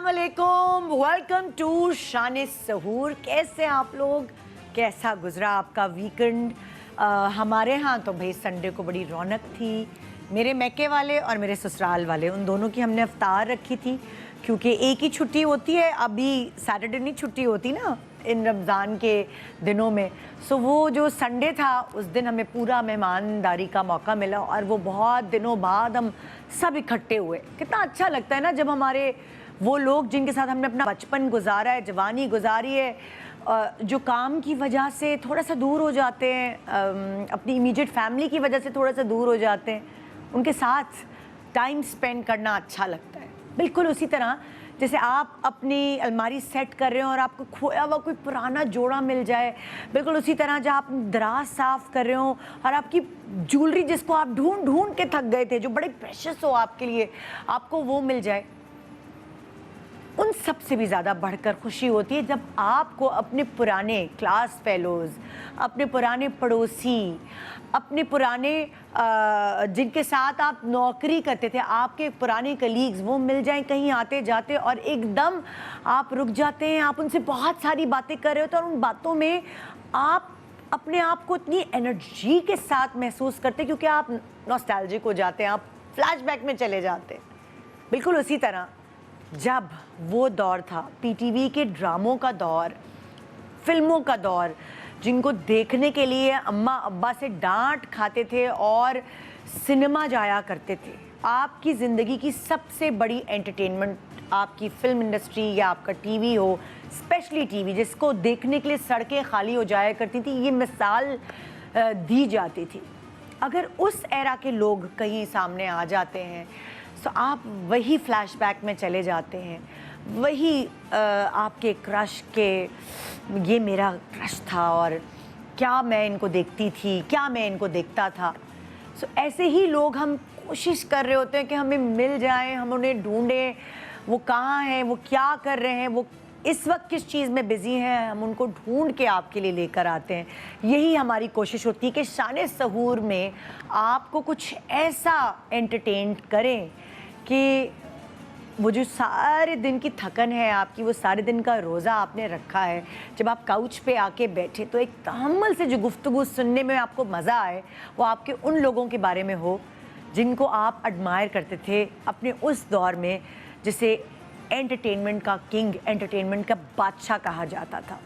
अस्सलाम वालेकुम, welcome to शान सहूर। कैसे आप लोग, कैसा गुजरा आपका वीकेंड? हमारे यहाँ तो भाई संडे को बड़ी रौनक थी। मेरे मैके वाले और मेरे ससुराल वाले, उन दोनों की हमने अफ्तार रखी थी क्योंकि एक ही छुट्टी होती है। अभी सैटरडे नहीं छुट्टी होती ना इन रमज़ान के दिनों में। सो वो जो संडे था उस दिन हमें पूरा मेहमानदारी का मौका मिला और वो बहुत दिनों बाद हम सब इकट्ठे हुए। कितना अच्छा लगता है ना जब हमारे वो लोग जिनके साथ हमने अपना बचपन गुजारा है, जवानी गुजारी है, जो काम की वजह से थोड़ा सा दूर हो जाते हैं, अपनी इमीडिएट फैमिली की वजह से थोड़ा सा दूर हो जाते हैं, उनके साथ टाइम स्पेंड करना अच्छा लगता है। बिल्कुल उसी तरह जैसे आप अपनी अलमारी सेट कर रहे हो और आपको खोया हुआ कोई पुराना जोड़ा मिल जाए, बिल्कुल उसी तरह जब आप दराज साफ़ कर रहे हो और आपकी ज्वेलरी जिसको आप ढूंढ ढूंढ के थक गए थे, जो बड़े प्रेशियस हो आपके लिए, आपको वो मिल जाए, उन सब से भी ज़्यादा बढ़कर खुशी होती है जब आपको अपने पुराने क्लास फेलोज़, अपने पुराने पड़ोसी, अपने पुराने जिनके साथ आप नौकरी करते थे, आपके पुराने कलीग्स, वो मिल जाएं कहीं आते जाते और एकदम आप रुक जाते हैं। आप उनसे बहुत सारी बातें कर रहे होते हैं और उन बातों में आप अपने आप को इतनी एनर्जी के साथ महसूस करते हैं क्योंकि आप नॉस्टैल्जिक हो जाते हैं, आप फ्लैशबैक में चले जाते हैं। बिल्कुल उसी तरह जब वो दौर था, पीटीवी के ड्रामों का दौर, फिल्मों का दौर, जिनको देखने के लिए अम्मा अब्बा से डांट खाते थे और सिनेमा जाया करते थे। आपकी ज़िंदगी की सबसे बड़ी एंटरटेनमेंट आपकी फिल्म इंडस्ट्री या आपका टीवी हो, स्पेशली टीवी, जिसको देखने के लिए सड़कें खाली हो जाया करती थी, ये मिसाल दी जाती थी। अगर उस एरा के लोग कहीं सामने आ जाते हैं तो आप वही फ्लैशबैक में चले जाते हैं, वही आपके क्रश के, ये मेरा क्रश था और क्या मैं इनको देखती थी, क्या मैं इनको देखता था। सो ऐसे ही लोग हम कोशिश कर रहे होते हैं कि हमें मिल जाएं, हम उन्हें ढूंढें, वो कहाँ हैं, वो क्या कर रहे हैं, वो इस वक्त किस चीज़ में बिज़ी हैं, हम उनको ढूंढ के आपके लिए लेकर आते हैं। यही हमारी कोशिश होती है कि शान सहूर में आपको कुछ ऐसा एंटरटेन करें कि वो जो सारे दिन की थकन है आपकी, वो सारे दिन का रोज़ा आपने रखा है, जब आप काउच पे आके बैठे तो एक तहम्मुल से जो गुफ्तगू सुनने में आपको मज़ा आए, वो आपके उन लोगों के बारे में हो जिनको आप एडमायर करते थे अपने उस दौर में, जिसे एंटरटेनमेंट का किंग, एंटरटेनमेंट का बादशाह कहा जाता था।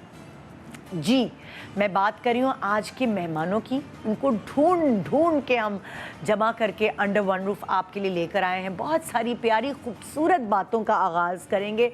जी, मैं बात कर रही हूँ आज के मेहमानों की। उनको ढूंढ ढूंढ के हम जमा करके अंडर वन रूफ आपके लिए लेकर आए हैं। बहुत सारी प्यारी खूबसूरत बातों का आगाज़ करेंगे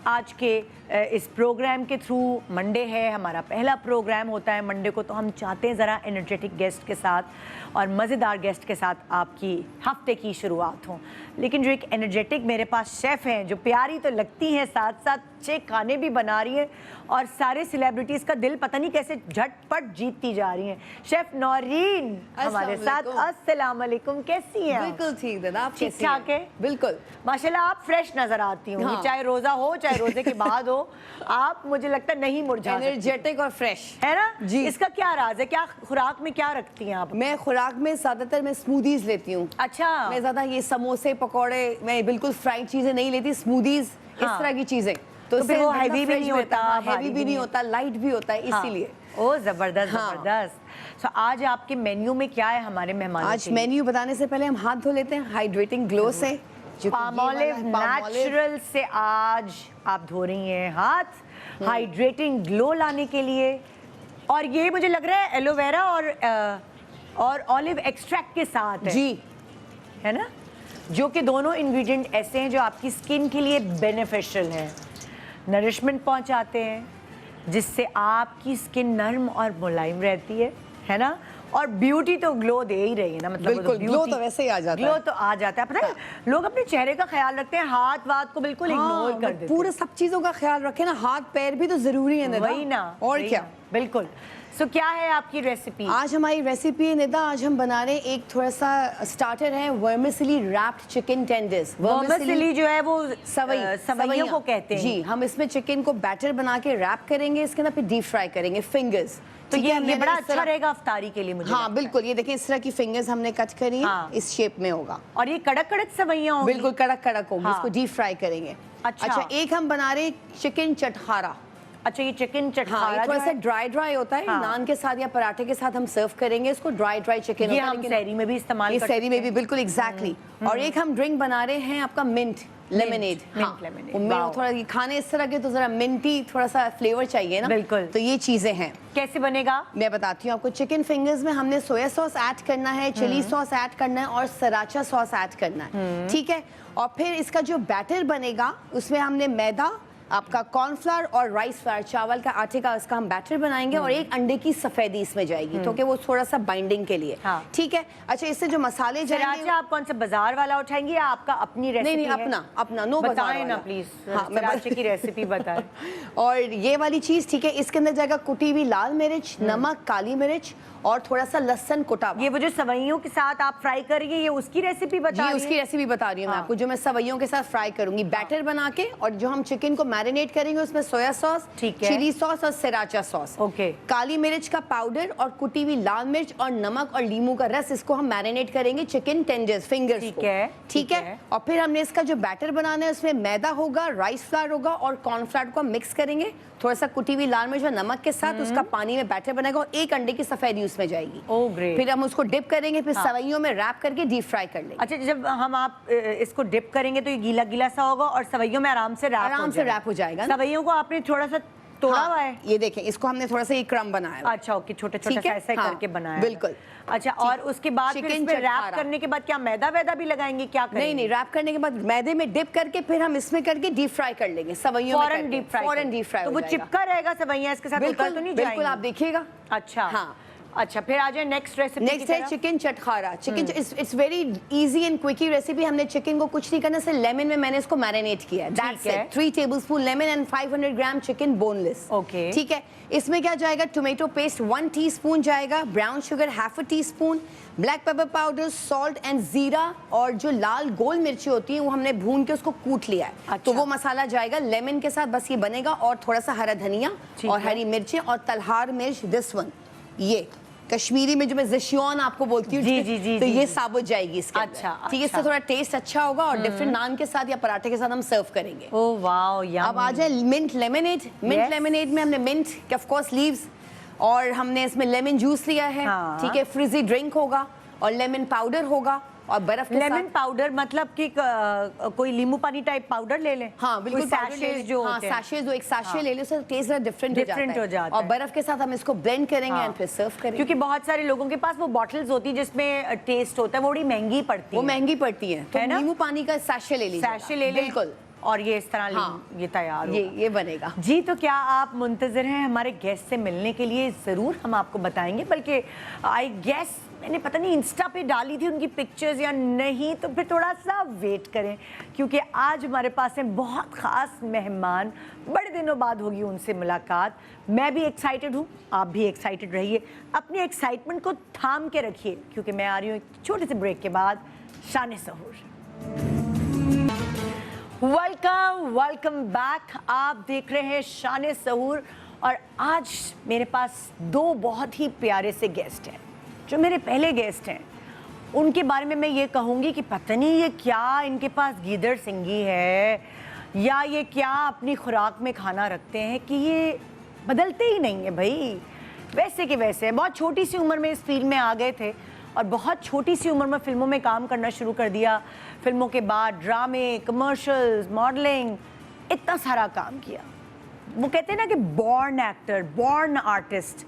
आज के इस प्रोग्राम के थ्रू। मंडे है, हमारा पहला प्रोग्राम होता है मंडे को, तो हम चाहते हैं ज़रा एनर्जेटिक गेस्ट के साथ और मज़ेदार गेस्ट के साथ आपकी हफ्ते की शुरुआत हो। लेकिन जो एक एनर्जेटिक मेरे पास शेफ़ हैं, जो प्यारी तो लगती हैं, साथ साथ अच्छे खाने भी बना रही हैं और सारे सेलिब्रिटीज़ का दिल पता नहीं कैसे झटपट जीतती जा रही हैं। शेफ़ नौरीन हमारे साथ। अस्सलाम वालेकुम, कैसी हैं? बिल्कुल ठीक दादा, आप ठीक ठाक है? बिल्कुल माशाल्लाह, आप फ्रेश नज़र आती हूँ। हाँ। चाहे रोज़ा हो चाहे रोज़े के बाद हो, आप मुझे लगता है नहीं मुरझा सकती। एनर्जेटिक और फ्रेश है ना जी। इसका क्या राज है? क्या खुराक में क्या रखती हैं आप? मैं खुराक में ज़्यादातर मैं स्मूदीज लेती हूँ। अच्छा, मैं ज़्यादा ये समोसे पकौड़े, मैं बिल्कुल फ्राइड चीज़ें नहीं लेती, स्मूदीज इस तरह की चीज़ें। तो फिर वो हैवी भी fresh नहीं रहता होता, है, भारी हैवी भी नहीं होता, लाइट भी होता है, इसीलिए। ओ ज़बरदस्त हाँ। ज़बरदस्त। सो आज आपके मेन्यू में क्या है हमारे मेहमानों आज के लिए? मेन्यू बताने से पहले हम हाथ धो लेते हैं हाइड्रेटिंग ग्लो से। जो कि ये पामोलिव वाला है, Palmolive। नेचुरल से आज आप धो रही हैं हाथ हाइड्रेटिंग ग्लो लाने के लिए। और ये मुझे लग रहा है एलोवेरा और ऑलिव एक्सट्रैक्ट के साथ है जी, है ना, जो कि दोनों इंग्रेडिएंट ऐसे हैं जो आपकी स्किन के लिए बेनिफिशियल हैं, नरिशमेंट पहुंचाते हैं, जिससे आपकी स्किन नर्म और मुलायम रहती है ना, और ब्यूटी तो ग्लो दे ही रही है ना, मतलब बिल्कुल ग्लो तो वैसे ही आ जाता है। ग्लो तो आ जाता है। पता है लोग अपने चेहरे का ख्याल रखते हैं, हाथ वाथ को बिल्कुल इग्नोर कर देते हैं। पूरे सब चीज़ों का ख्याल रखें ना, हाथ पैर भी तो ज़रूरी है वही ना, और वही क्या। ना, बिल्कुल। सो क्या है आपकी रेसिपी? आज हमारी रेसिपी निदा, आज हम बना रहे हैं एक थोड़ा सा स्टार्टर है, vermicelli wrapped chicken tenders. Vermicelli जो है वो सवैयों को कहते हैं जी। हम इसमें चिकन को बैटर बना के रैप करेंगे, इसके अंदर फिर डीप फ्राई करेंगे। फिंगर्स तो ठीक है, ये मैंने बड़ा इस अच्छा तरह- रहेगा अफ्तारी के लिए मुझे हाँ लगता है। बिल्कुल, ये देखें इस तरह की फिंगर्स हमने कट करी है, हाँ। इस शेप में होगा, और ये कड़क कड़क सवैयां होंगी। बिल्कुल कड़क कड़क होगी। हाँ। इसको डीप फ्राई करेंगे। अच्छा। एक हम बना रहे चिकन चटखारा। अच्छा, ये चिकन हाँ, चटखारा ये थोड़ा जो सा है, ड्राई ड्राई होता है, हाँ। नान के साथ या पराठे के साथ हम सर्व करेंगे इसको। ड्राई ड्राई चिकन ये होता है, हम लेकिन सहरी में भी इस्तेमाल ये कर सहरी में सकते भी बिल्कुल एग्जैक्टली। और एक हम ड्रिंक बना रहे हैं आपका मिंट लेमनेड। mint lemonade, वो वाओ। थोड़ा ये खाने इस तरह के तो जरा मिंटी थोड़ा सा फ्लेवर चाहिए ना, बिल्कुल। तो ये चीजें हैं। कैसे बनेगा? मैं बताती हूँ आपको। चिकन फिंगर्स में हमने सोया सॉस ऐड करना है, चिली सॉस ऐड करना है और सराचा सॉस ऐड करना है, ठीक है। और फिर इसका जो बैटर बनेगा उसमें हमने मैदा, आपका कॉर्नफ्लावर और राइस फ्लावर, चावल का आटे का, इसका हम बैटर बनाएंगे और एक अंडे की सफेदी इसमें जाएगी, तो कि वो थोड़ा सा बाइंडिंग के लिए, हाँ। ठीक है। अच्छा, इससे जो मसाले जाएंगे, सराचा आप कौन सा बाजार वाला उठाएंगे या आपका अपनी रेसिपी नहीं है? अपना अपना, नो बताएं ना प्लीज, सराचे की रेसिपी बताएं। और ये वाली चीज, ठीक है, इसके अंदर जाएगा कुटी हुई लाल मिर्च, नमक, काली मिर्च और थोड़ा सा लहसुन कुटा हुआ। ये वो जो सवैयों के साथ आप फ्राई करेंगे, ये उसकी रेसिपी बता जी, रही उसकी हैं? रेसिपी बता रही हूँ मैं हाँ। आपको, जो मैं सवैयों के साथ फ्राई करूंगी। बैटर बना के, और जो हम चिकन को मैरिनेट करेंगे उसमें सोया सॉस, ठीक है। चिली सॉस और सराचा सॉस, ओके। काली मिर्च का पाउडर और कुटी हुई लाल मिर्च और नमक और लीमू का रस, इसको हम मैरिनेट करेंगे चिकन टेंडर्स फिंगर्स ठीक को, है, ठीक ठीक है। है। और फिर हमने इसका जो बैटर बनाना है उसमें मैदा होगा, राइस फ्लावर होगा और कॉर्नफ्लावर को मिक्स करेंगे थोड़ा सा कुटी हुई लाल मिर्च और नमक के साथ। उसका पानी में बैटर बनेगा और एक अंडे की सफेदी उसमें जाएगी। Oh great. फिर हम उसको डिप करेंगे, फिर हाँ। सवैयों में रैप करके डीप फ्राई कर लेंगे। अच्छा, जब हम आप इसको डिप करेंगे तो ये गीला गीला सा होगा और सवैयों में आराम से रैप हो जाएगा ना। सवैयों को आपने थोड़ा सा तोड़ा हुआ है? ये देखें, इसको हमने थोड़ा सा ये क्रम बनाया हुआ है। अच्छा, ओके, छोटे छोटे ठीक है? ऐसा ही हाँ, करके बनाया है। बिल्कुल। अच्छा, और उसके बाद फिर चिकन इसमें रैप चटखारा। करने के बाद क्या मैदा वैदा भी लगाएंगे, क्या करेंगे? नहीं, रैप करने के बाद मैदे में डिप करके फिर हम इसमें करके डीप फ्राई कर लेंगे सवैयों में फौरन करके। डीप फ्राई फौरन डीप फ्राई तो हो वो जाएगा। चिपका रहेगा सवैयां इसके साथ, उतर तो नहीं जाएंगी? बिल्कुल, आप देखिएगा। अच्छा हाँ। अच्छा, फिर आ जाए नेक्स्ट रेसिपी। नेक्स्ट है chicken चटखारा। Chicken it's very easy and quickie recipe. हमने चिकन को कुछ नहीं करना, सिर्फ लेमन में मैंने इसको मैरिनेट किया है। That's it. 3 tablespoon lemon and 500 gram chicken boneless. Okay. ठीक है, इसमें क्या जाएगा? टोमेटो पेस्ट 1 टीस्पून जाएगा, brown sugar ½ teaspoon, black pepper powder, salt and जीरा, और जो लाल गोल मिर्ची होती है वो हमने भून के उसको कूट लिया है। अच्छा। तो वो मसाला जाएगा लेमन के साथ, बस ये बनेगा। और थोड़ा सा हरा धनिया और हरी मिर्चें और तलहार मिर्च, दिस वन, ये कश्मीरी में जो मैं ज़िश्योन आपको बोलती हूँ, जी, जी, जी, तो जी, ये जी। साबुत जाएगी इसके अंदर। अच्छा, ठीक है, इससे अच्छा। थोड़ा टेस्ट अच्छा होगा और डिफरेंट नान के साथ या पराठे के साथ हम सर्व करेंगे। ओह वाओ, अब आ जाए mint lemonade. Mint Yes. Lemonade में हमने मिंट के ऑफ कोर्स लीव्स, और हमने इसमें लेमन जूस लिया है। हाँ। ठीक है, फ्रिजी ड्रिंक होगा और लेमन पाउडर होगा और बर्फ के लेमन साथ। पाउडर मतलब कि कोई नींबू पानी टाइप पाउडर ले लें? हाँ बिल्कुल, कोई पाउडर ले sachets लें। जो हाँ, होते हैं। सैशे जो एक सैशे ले लो, उसका टेस्ट जरा डिफरेंट Different हो जाता और है। बर्फ के साथ हम इसको ब्लेंड करेंगे हाँ। एंड फिर सर्व करेंगे। क्योंकि बहुत सारे लोगों के पास वो बॉटल्स होती है जिसमें टेस्ट होता है, वो बड़ी महंगी पड़ती वो है। महंगी पड़ती है, तो है ना? नींबू पानी का सैशे ले लीजिए। सैशे ले लें बिल्कुल, और ये इस तरह हाँ। ये तैयार ये होगा। ये बनेगा। जी, तो क्या आप मुंतज़िर हैं हमारे गेस्ट से मिलने के लिए? ज़रूर हम आपको बताएंगे, बल्कि आई गेस मैंने पता नहीं इंस्टा पे डाली थी उनकी पिक्चर्स या नहीं, तो फिर थोड़ा सा वेट करें, क्योंकि आज हमारे पास हैं बहुत ख़ास मेहमान। बड़े दिनों बाद होगी उनसे मुलाकात। मैं भी एक्साइटेड हूँ, आप भी एक्साइटेड रहिए। अपनी एक्साइटमेंट को थाम के रखिए, क्योंकि मैं आ रही हूँ एक छोटे से ब्रेक के बाद शान सहूर। Welcome back. आप देख रहे हैं शान सहूर, और आज मेरे पास 2 बहुत ही प्यारे से गेस्ट हैं। जो मेरे पहले गेस्ट हैं उनके बारे में मैं ये कहूँगी कि पता नहीं ये क्या इनके पास गीदड़ सिंगी है या ये क्या अपनी खुराक में खाना रखते हैं कि ये बदलते ही नहीं है भाई, वैसे के वैसे। बहुत छोटी सी उम्र में इस फील्ड में आ गए थे और बहुत छोटी सी उम्र में फिल्मों में काम करना शुरू कर दिया। फिल्मों के बाद ड्रामे, कमर्शियल्स, मॉडलिंग, इतना सारा काम किया। वो कहते हैं ना कि बॉर्न एक्टर, बॉर्न आर्टिस्ट।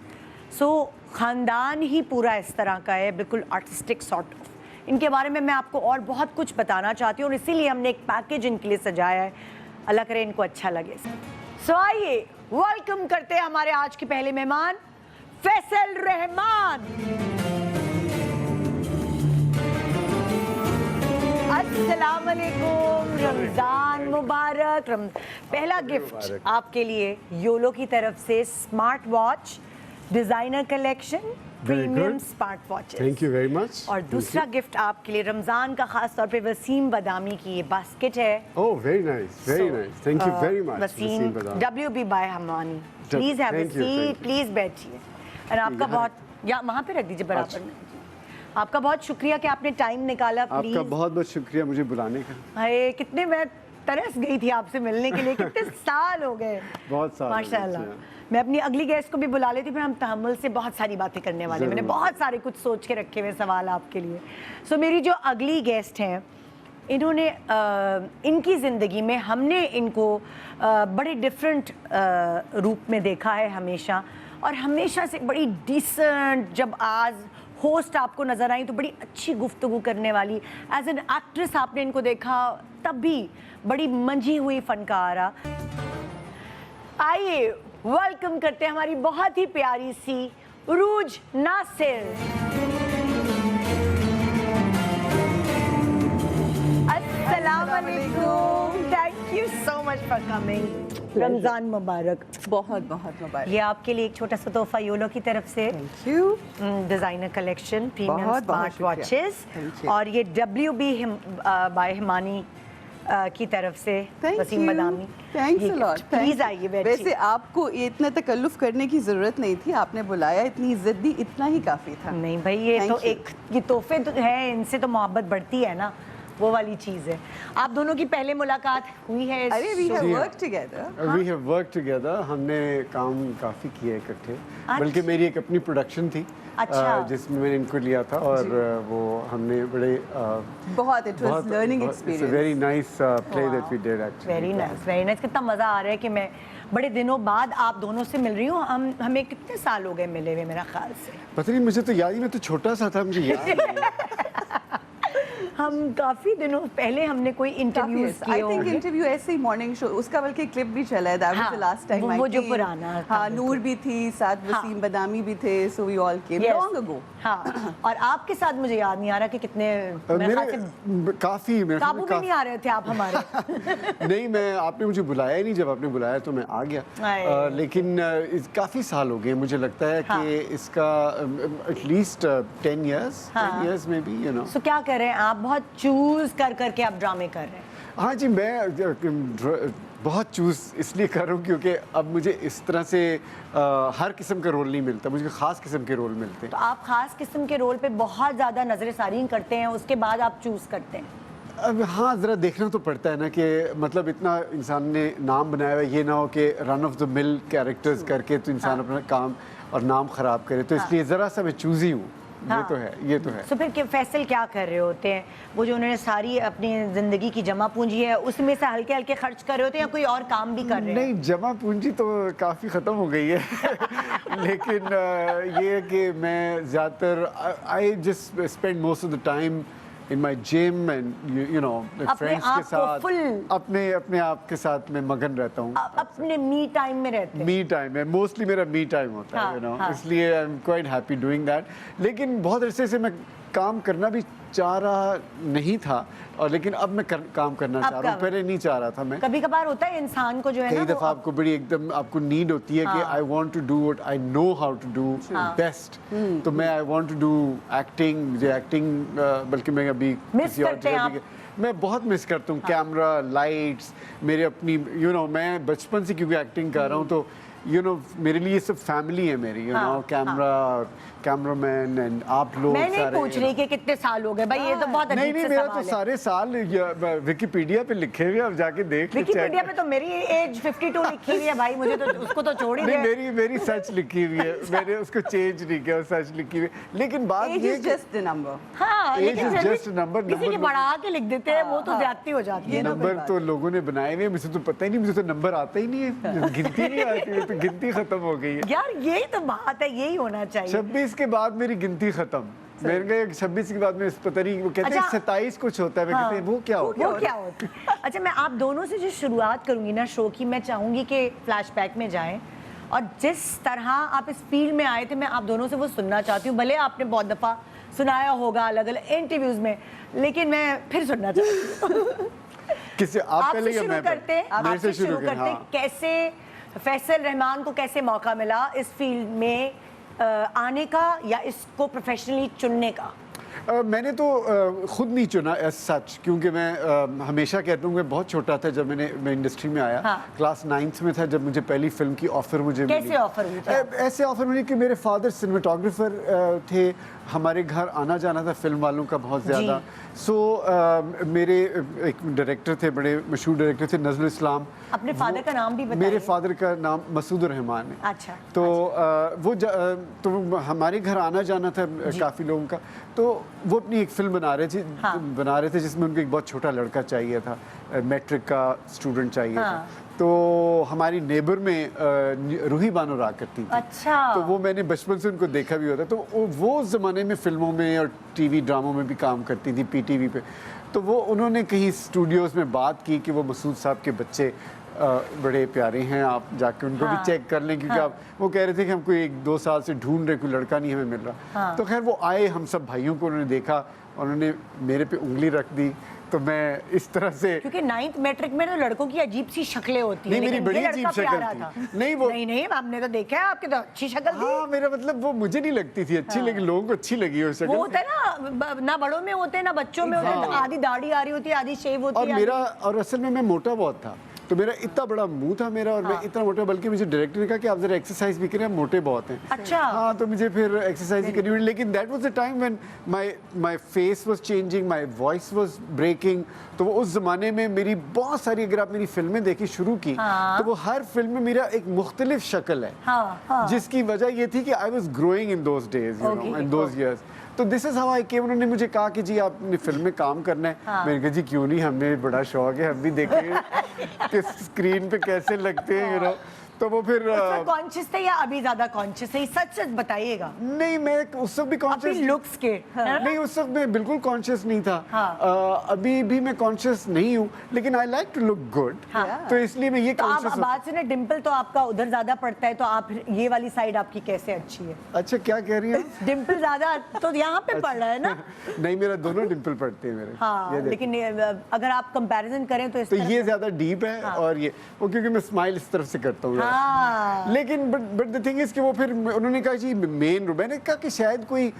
सो ख़ानदान ही पूरा इस तरह का है, बिल्कुल आर्टिस्टिक सॉर्ट ऑफ। इनके बारे में मैं आपको और बहुत कुछ बताना चाहती हूँ और इसीलिए हमने एक पैकेज इनके लिए सजाया है। अल्लाह करे इनको अच्छा लगे। सो आइए वेलकम करते हैं हमारे आज के पहले मेहमान, फैसल रहमान। अस्सलाम वालेकुम, रमज़ान मुबारक। पहला गिफ्ट आपके लिए योलो की तरफ से smart watch, designer collection, premium smart watch. Thank you very much. और दूसरा गिफ्ट आपके लिए रमज़ान का खास तौर पे वसीम बदामी की ये बास्केट है। Oh very nice, very nice, thank you very much Waseem WB by Hemani. Please have a Thank you, seat, thank you. Please बैठिए। और आपका बहुत या वहाँ पे रख दीजिए बराबर में। आपका बहुत शुक्रिया कि आपने टाइम निकाला। प्लीज आपका बहुत बहुत शुक्रिया मुझे बुलाने का। हाय कितने मैं तरस गई थी आपसे मिलने के लिए, कितने साल हो गए। बहुत साल हो गए, माशाल्लाह। अच्छा। मैं अपनी अगली गेस्ट को भी बुला लेती, फिर हम तहम्मुल से बहुत सारी बातें करने वाले हैं। मैंने बहुत सारे कुछ सोच के रखे हुए सवाल आपके लिए। सो मेरी जो अगली गेस्ट हैं, इन्होंने इनकी ज़िंदगी में हमने इनको बड़े डिफरेंट रूप में देखा है हमेशा, और हमेशा से बड़ी डिसेंट, जब आज होस्ट आपको नज़र आई तो बड़ी अच्छी गुफ्तगू करने वाली, एज एन एक्ट्रेस आपने इनको देखा तब भी बड़ी मंझी हुई फनकारा। आइए वेलकम करते हैं हमारी बहुत ही प्यारी सी उरूज नासिर। अस्सलाम वालेकुम, thank you so much for coming. Ramzan मुबारक। बहुत बहुत मुबारक। ये आपके लिए एक छोटा सा तोहफा योलो की तरफ से, thank you. Designer collection premium बहुत स्मार्ट शुक्रिया। Watches, Thank you. और ये WB बाय हिमानी की तरफ से Waseem Badami. Thanks a lot. Please आइए बैठिए। वैसे आपको ये इतना तकल्लुफ करने की जरूरत नहीं थी, आपने बुलाया, इतनी इज्जत दी, इतना ही काफी था। नहीं भाई, ये Thank तो you. एक ये तोहफे तो हैं, इनसे तो मोहब्बत बढ़ती है ना, वो वाली चीज़ है। आप दोनों की पहले मुलाकात हुई है इस अरे वी show हैव जी, work together. We have work together, हमने काम काफ़ी किए इकट्ठे। अच्छा। बल्कि मेरी एक अपनी प्रोडक्शन थी अच्छा। जिसमें मैंने इनको लिया था, और वो हमने बड़े बहुत it was learning experience. Very nice play that we did actually. Very nice, very nice. कितना मज़ा आ रहा है कि मैं बड़े दिनों बाद आप दोनों से मिल रही हूँ। हमें कितने साल हो गए मिले हुए, मेरा ख्याल से पता नहीं, मुझे तो याद ही, मैं तो छोटा सा था, मुझे याद नहीं है। हम काफ़ी दिनों पहले हमने कोई इंटरव्यूज आई किए थिंक होंगे। इंटरव्यू ऐसे ही मॉर्निंग शो, उसका बल्कि क्लिप भी चला है, that was the last time वो जो पुराना था, हाँ, नूर भी थी साथ, वसीम बदामी भी थे, so we all came Yes. Long ago. हाँ, और आपके साथ मुझे याद नहीं आ रहा कि कितने, मेरे ख्याल से काफ़ी काबू में नहीं आ रहे थे आप हमारे। नहीं, मैं आपने मुझे बुलाया ही नहीं, जब आपने बुलाया तो मैं आ गया। आए। लेकिन काफ़ी साल हो गए, मुझे लगता है हाँ। कि इसका एटलीस्ट 10 years में भी, यू नो। सो क्या कर रहे हैं आप? बहुत चूज कर करके आप ड्रामे कर रहे हैं। हाँ जी, मैं बहुत चूज़ इसलिए कर रहा हूँ क्योंकि अब मुझे इस तरह से हर किस्म का रोल नहीं मिलता, मुझे ख़ास किस्म के रोल मिलते हैं। तो आप खास किस्म के रोल पे बहुत ज़्यादा नजर सारी करते हैं, उसके बाद आप चूज करते हैं। अब हाँ, ज़रा देखना तो पड़ता है ना कि मतलब इतना इंसान ने नाम बनाया हुआ है, ये ना हो कि run of the mill characters करके तो इंसान अपना काम और नाम ख़राब करे, तो इसलिए ज़रा सा मैं चूज़ी हूँ। ये तो है, ये तो है। तो फिर फैसल क्या कर रहे होते हैं? वो जो उन्होंने सारी अपनी ज़िंदगी की जमा पूंजी है उसमें से हल्के हल्के खर्च कर रहे होते हैं, या कोई और काम भी कर रहे हैं? नहीं, जमा पूंजी तो काफ़ी ख़त्म हो गई है। लेकिन ये है कि मैं ज़्यादातर I just spend most of the time in my gym and you know friends के आप को साथ, full- अपने आप के साथ मैं मगन रहता हूँ। अपने मी टाइम में रहते हैं। मी टाइम है, मोस्टली मेरा मी टाइम होता हाँ, है, यू नो, हाँ। इसलिए I am quite happy doing that. लेकिन बहुत अरसे से मैं काम करना भी चाह रहा नहीं था, और लेकिन अब मैं काम करना चाह रहा हूँ, पहले नहीं चाह रहा था मैं। कभी कभार होता है इंसान को जो है कई ना, दफ़ा आपको बड़ी एकदम आपको नीड होती है कि I want to do what I know how to do best, तो मैं I want to do acting, मुझे एक्टिंग बल्कि मैं अभी मिस किसी और करते हैं जगह आप? भी मैं बहुत मिस करता हूँ। कैमरा, लाइट्स, मेरे अपनी यू नो, मैं बचपन से क्योंकि एक्टिंग कर रहा हूँ, तो यू नो मेरे लिए सब फैमिली है मेरी, you know, camera, cameraman and आप लोग मैं नहीं सारे, पूछ रही कि कितने साल हो गए भाई, ये तो बहुत नहीं अजीब नहीं, सा मेरा सवाल तो है। सारे साल विकिपीडिया पे लिखे हुए, आप जाके देख लो, विकिपीडिया check। पे तो मेरी एज 52 लिखी हुई है भाई, मुझे तो उसको तो छोड़ ही नहीं, दे। मेरी सच लिखी हुई है, मैंने उसको चेंज नहीं किया, सच लिखी हुई। लेकिन बात एज ये इज जस्ट द नंबर। हाँ, Age लेकिन is फिर भी just a number, किसी की number- बढ़ा के लिख देते हैं, वो तो ज्यादती हो जाती है। नंबर तो लोगों ने बनाए हुए, मुझे तो पता ही नहीं, मुझे तो नंबर आता ही नहीं है, गिनती नहीं आती है, तो गिनती खत्म हो गई है। यार यही तो बात है, यही होना चाहिए। 26 के बाद मेरी गिनती खत्म। मेरे कहा 26 के बाद में पता नहीं, वो कहते हैं अच्छा। 27 कुछ होता है, मैं कहते हैं वो क्या होता है? वो क्या होती है? अच्छा, मैं आप दोनों से जो शुरुआत करूंगी ना शो की, मैं चाहूंगी कि फ्लैशबैक में जाएं, और जिस तरह आप इस फील्ड में आए थे, मैं आप दोनों से वो सुनना चाहती हूँ। भले आपने बहुत दफ़ा सुनाया होगा अलग अलग इंटरव्यूज में, लेकिन मैं फिर सुनना चाहती हूँ। किससे आप पहले या शुरू मैं करते हैं, मेरे आपसे से शुरू शुरू करते हैं। हाँ। कैसे फैसल रहमान को कैसे मौका मिला इस फील्ड में आने का, या इसको प्रोफेशनली चुनने का? میں نے تو خود نہیں چنا ایز سچ, کیونکہ میں ہمیشہ کہتا ہوں, میں بہت چھوٹا تھا جب میں انڈسٹری میں آیا, کلاس 9th میں تھا جب مجھے پہلی فلم کی آفر مجھے ملی. کیسے آفر ہوئی تھی؟ ایسے آفر ملی کہ میرے فادر سنیماٹوگرافر تھے, ہمارے گھر آنا جانا تھا فلم والوں کا بہت زیادہ. سو میرے ایک ڈائریکٹر تھے, بڑے مشہور ڈائریکٹر تھے, نزل اسلام. اپنے فادر کا نام بھی بتائیے. میرے فادر کا نام مسعود الرحمان ہے. اچھا. تو وہ تو ہمارے گھر آنا جانا تھا کافی لوگوں کا, تو وہ اپنی ایک فلم بنا رہے تھے جس میں ان کو ایک بہت چھوٹا لڑکا چاہیے تھا, میٹرک کا اسٹوڈنٹ چاہیے تھا. تو ہماری نیبر میں روحی بانو رہا کرتی تھی. اچھا. تو وہ میں نے بچپن سے ان کو دیکھا بھی ہوتا, تو وہ زمانے میں فلموں میں اور ٹی وی ڈراموں میں بھی کام کرتی تھی, پی ٹی وی پہ. تو وہ انہوں نے کہیں اسٹوڈیوز میں بات کی کہ وہ مسعود صاحب کے بچے بڑے پیارے ہیں, آپ جا کے ان کو بھی چیک کر لیں, کیونکہ آپ وہ کہہ رہے تھے کہ ہم کوئی 1-2 سال سے ڈھونڈ رہے, کوئی لڑکا نہیں ہمیں مل رہا. تو خیر وہ آئے, ہم سب بھائیوں کو انہوں نے دیکھا, انہوں نے میرے پہ انگلی رکھ دی. تو میں اس طرح سے, کیونکہ 9th میٹرک میں تو لڑکوں کی عجیب سی شکلیں ہوتی ہیں. نہیں میری بڑی عجیب شکل تھی. نہیں ہم نے تو دیکھا ہے آپ کی تو اچھی شکل تھی. ہاں میرا مطلب وہ مجھے نہیں لگتی تھی اچھی, لیکن لوگوں کو اچھی لگی وہ شکل. وہ ہوتا ہے نا, نہ بڑوں میں ہوتے ہیں نہ بچوں میں ہوتے ہیں, آدھی داڑھی آ رہی ہوتی ہے, آدھی شیو ہوتی ہے. اور اصل میں موٹا بہت تھا, تو میرا اتنا بڑا منہ تھا میرا, اور میں اتنا موٹا, بلکہ مجھے ڈائریکٹر نے کہا کہ آپ ذرا ایکسرسائز بھی کریں, آپ موٹے بہت ہیں. اچھا. ہاں تو مجھے پھر ایکسرسائز ہی کرنی پڑی. لیکن that was a time when my face was changing, my voice was breaking. تو وہ اس زمانے میں میری بہت ساری, اگر آپ میری فلمیں دیکھی شروع کی, تو وہ ہر فلم میں میرا ایک مختلف شکل ہے, جس کی وجہ یہ تھی کہ I was growing in those days, you know, in those years. تو this is how I came. انہوں نے مجھے کہا کہ جی آپ نے فلم میں کام کرنا ہے. میں نے کہا جی کیوں نہیں, ہمیں بڑا شوق ہے, ہم بھی دیکھیں گے کہ اسکرین پہ کیسے لگتے ہیں, یو نو. تو وہ پھر کانشیس تھے یا ابھی زیادہ کانشیس ہے, سچ بتائیے گا. نہیں میں اس وقت بھی کانشیس, لکس کے نہیں اس وقت میں بالکل کانشیس نہیں تھا. ابھی بھی میں کانشیس نہیں ہوں, لیکن I like to look good, تو اس لیے میں یہ کانشیس. بات سے نا ڈمپل تو آپ کا ادھر زیادہ پڑتا ہے, تو آپ یہ والی سائڈ آپ کی کیسے اچھی ہے؟ اچھا کیا کہہ رہی ہیں؟ ڈمپل زیادہ تو یہاں پہ پڑ رہا ہے نا. نہیں میرا دونوں ڈمپل پڑتے ہیں میرے. ہاں لیکن اگر آپ کمپیریزن کریں تو یہ زیادہ ڈیپ ہے, اور یہ وہ کیونکہ میں اسمائل اس طرف سے کرتا ہوں. لیکن بٹ دی تھنگ از کہ وہ پھر انہوں نے کہا جی مین رول, میں نے کہا کہ شاید کوئی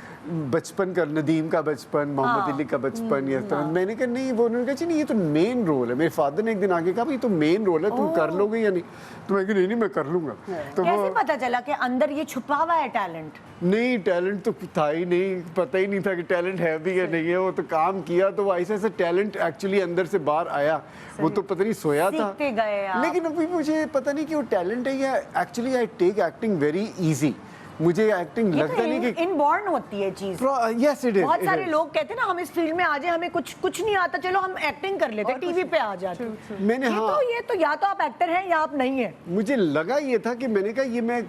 بچپن کا, ندیم کا بچپن, محمد علی کا بچپن, یا طرح. میں نے کہا نہیں, وہ انہوں نے کہا جی نہیں یہ تو مین رول ہے. میرے فادر نے ایک دن آگے کہا یہ تو مین رول ہے, تم کر لو گے یا نہیں؟ تو میں کہا نہیں میں کر لوں گا. تو کیسے پتا چلا کہ اندر یہ چھپا ہوا ہے ٹیلنٹ؟ نہیں ٹیلنٹ تو تھا ہی نہیں, پتہ ہی نہیں تھا کہ ٹیلنٹ ہے بھی یا نہیں ہے. وہ تو کام کیا تو وہ ایسا ایسا ٹیلنٹ ایکچولی اندر سے باہر آیا. وہ تو پتہ نہیں سویا تھا, لیکن ابھی مجھے پتہ نہیں کہ وہ ٹیلنٹ ہے یا actually I take acting very easy. مجھے ایکٹنگ لگتا نہیں کہ ان بورن ہوتی ہے چیز. Yes it is. بہت سارے لوگ کہتے ہیں نا ہم اس فیلڈ میں آ جائیں, ہمیں کچھ نہیں آتا, چلو ہم ایکٹنگ کر لیتے, ٹی وی پہ آ جاتے. میں نے یہ تو یا تو آپ ایکٹر ہیں یا آپ نہیں ہیں. مجھے لگا یہ تھا کہ میں نے کہا یہ میں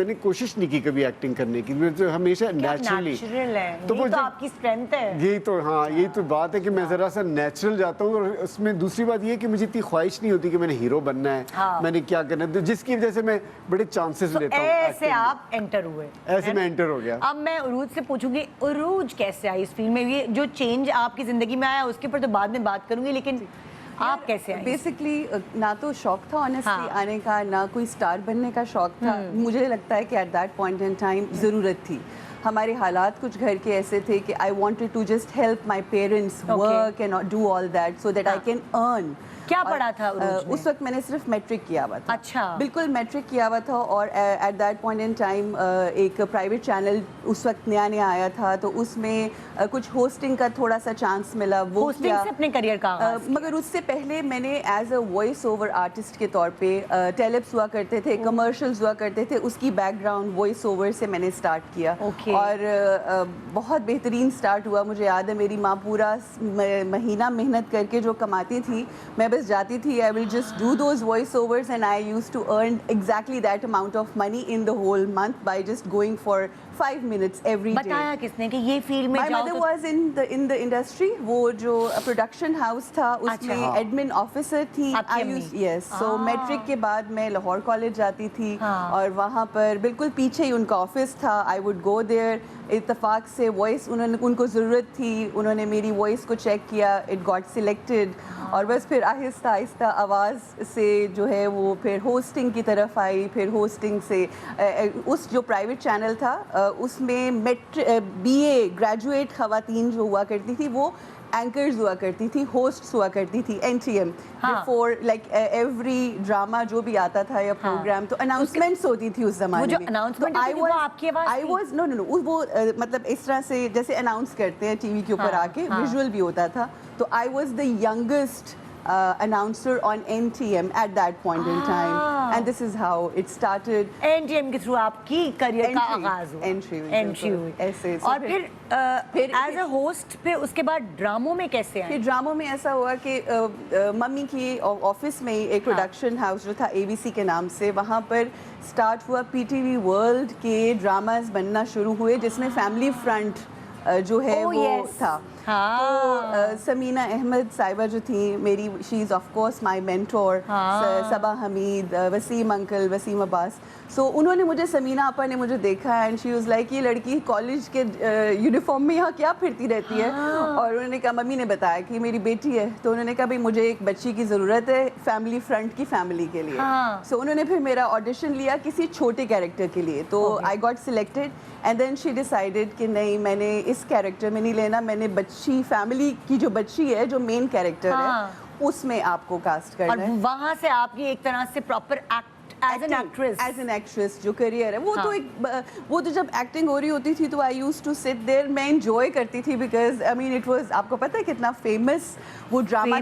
نے کوشش نہیں کی کبھی ایکٹنگ کرنے کی, میں تو ہمیشہ نیچرلی. تو وہ آپ کی اسٹرینتھ ہے. یہی تو, ہاں یہی تو بات ہے کہ میں ذرا سا نیچرل جاتا ہوں. اور اس میں دوسری بات یہ ہے کہ مجھے اتنی خواہش نہیں ہوتی کہ میں نے ہیرو بننا ہے, میں نے کیا کرنا ہے, جس کی وجہ سے میں بڑے چانسز لیتا ہوں. ایسے آپ انٹر ہوئے, میں انٹر ہو گیا. اب میں عروج سے پوچھوں گی عروج کیسے آئی اس فلم میں, یہ جو چینج آپ کی زندگی میں آیا اس کے اوپر تو بعد میں بات کروں گی, لیکن آپ کیسے آئیں؟ بیسکلی نہ تو شوق تھا آنیسٹلی آنے کا, نہ کوئی سٹار بننے کا شوق تھا. مجھے لگتا ہے کہ at that point in time ضرورت تھی. ہمارے حالات کچھ گھر کے ایسے تھے کہ I wanted to just help my parents work and do all that so that I can earn. کیا پڑھا تھا اس وقت میں نے صرف میٹرک کیا ہوا تھا. اچھا, بالکل میٹرک کیا ہوا تھا. اور at that point in time ایک پرائیویٹ چینل اس وقت نیا آیا تھا, تو اس میں کچھ ہوسٹنگ کا تھوڑا سا چانس ملا. وہ کیا اپنے کریئر کا, مگر اس سے پہلے میں نے as a voice over artist کے طور پہ ٹیلپس ہوا کرتے تھے, کمرشلز ہوا کرتے تھے, اس کی بیک گراؤنڈ وائس اوور سے میں نے اسٹارٹ کیا. اور بہت بہترین اسٹارٹ ہوا. مجھے یاد ہے میری ماں پورا مہینہ محنت کر کے جو کماتی تھی, میں بس جاتی تھی, I will just do those voice overs and I used to earn exactly that amount of money in the whole month by just going for 5 minutes every day. بتایا کس نے کہ یہ فیلڈ میں My mother was in the industry. وہ جو production house تھا اس میں ایڈمن آفیسر تھی. Yes, so میٹرک کے بعد میں لاہور کالج جاتی تھی, اور وہاں پر بالکل پیچھے ہی ان کا آفس تھا. I would go there. اتفاق سے وائس ان کو ضرورت تھی, انہوں نے میری وائس کو چیک کیا, اٹ گاٹ سلیکٹڈ, और बस फिर आहिस्ता आहिस्ता आवाज़ से जो है वो फिर होस्टिंग की तरफ आई, फिर होस्टिंग से उस जो प्राइवेट चैनल था उसमें BA ग्रेजुएट ख़वातीन जो हुआ करती थी वो एंकर्स हुआ करती थी, होस्ट्स हुआ करती थी NTM before like every drama जो भी आता था या प्रोग्राम तो अनाउंसमेंट्स होती थी उस जमाने में। वो जो announcement होती थी, वो आपकी आवाज़ आई थी? वाज नो वो मतलब इस तरह से जैसे अनाउंस करते हैं टीवी के ऊपर आके, विजुअल भी होता था, तो I was the youngest announcer on NTM at that point in time, and this is how it started. NTM के थ्रू आपकी करियर का आगाज हुआ, एंट्री हुई ऐसे। और फिर एज अ होस्ट फिर उसके बाद ड्रामों में कैसे आए? फिर ड्रामों में ऐसा हुआ कि मम्मी की ऑफिस में ही एक प्रोडक्शन हाउस जो था ABC के नाम से, वहाँ पर स्टार्ट हुआ PTV वर्ल्ड के ड्रामाज बनना शुरू हुए जिसमें फैमिली फ्रंट जो है वो था। तो समीना अहमद साहिबा जो थी मेरी, she is of course my mentor, Saba Hameed, Waseem uncle, Waseem Abbas, so उन्होंने मुझे, समीना आपा ने मुझे देखा एंड शी वाज लाइक ये लड़की कॉलेज के यूनिफॉर्म में यहाँ क्या फिरती रहती है, और उन्होंने कहा, मम्मी ने बताया कि मेरी बेटी है, तो उन्होंने कहा भाई मुझे एक बच्ची की ज़रूरत है फैमिली फ्रंट की फैमिली के लिए। सो उन्होंने फिर मेरा ऑडिशन लिया किसी छोटे कैरेक्टर के लिए, तो I got selected and then she decided कि नहीं मैंने इस कैरेक्टर में नहीं लेना, मैंने बच्ची फैमिली की जो बच्ची है जो मेन कैरेक्टर है उसमें आपको कास्ट करना है। और वहाँ से आपकी एक तरह से proper act as an actress जो करियर है वो तो एक वो तो जब एक्टिंग हो रही होती थी तो I used to sit there, मैं एंजॉय करती थी because I mean it was, आपको पता है कितना फेमस वो ड्रामा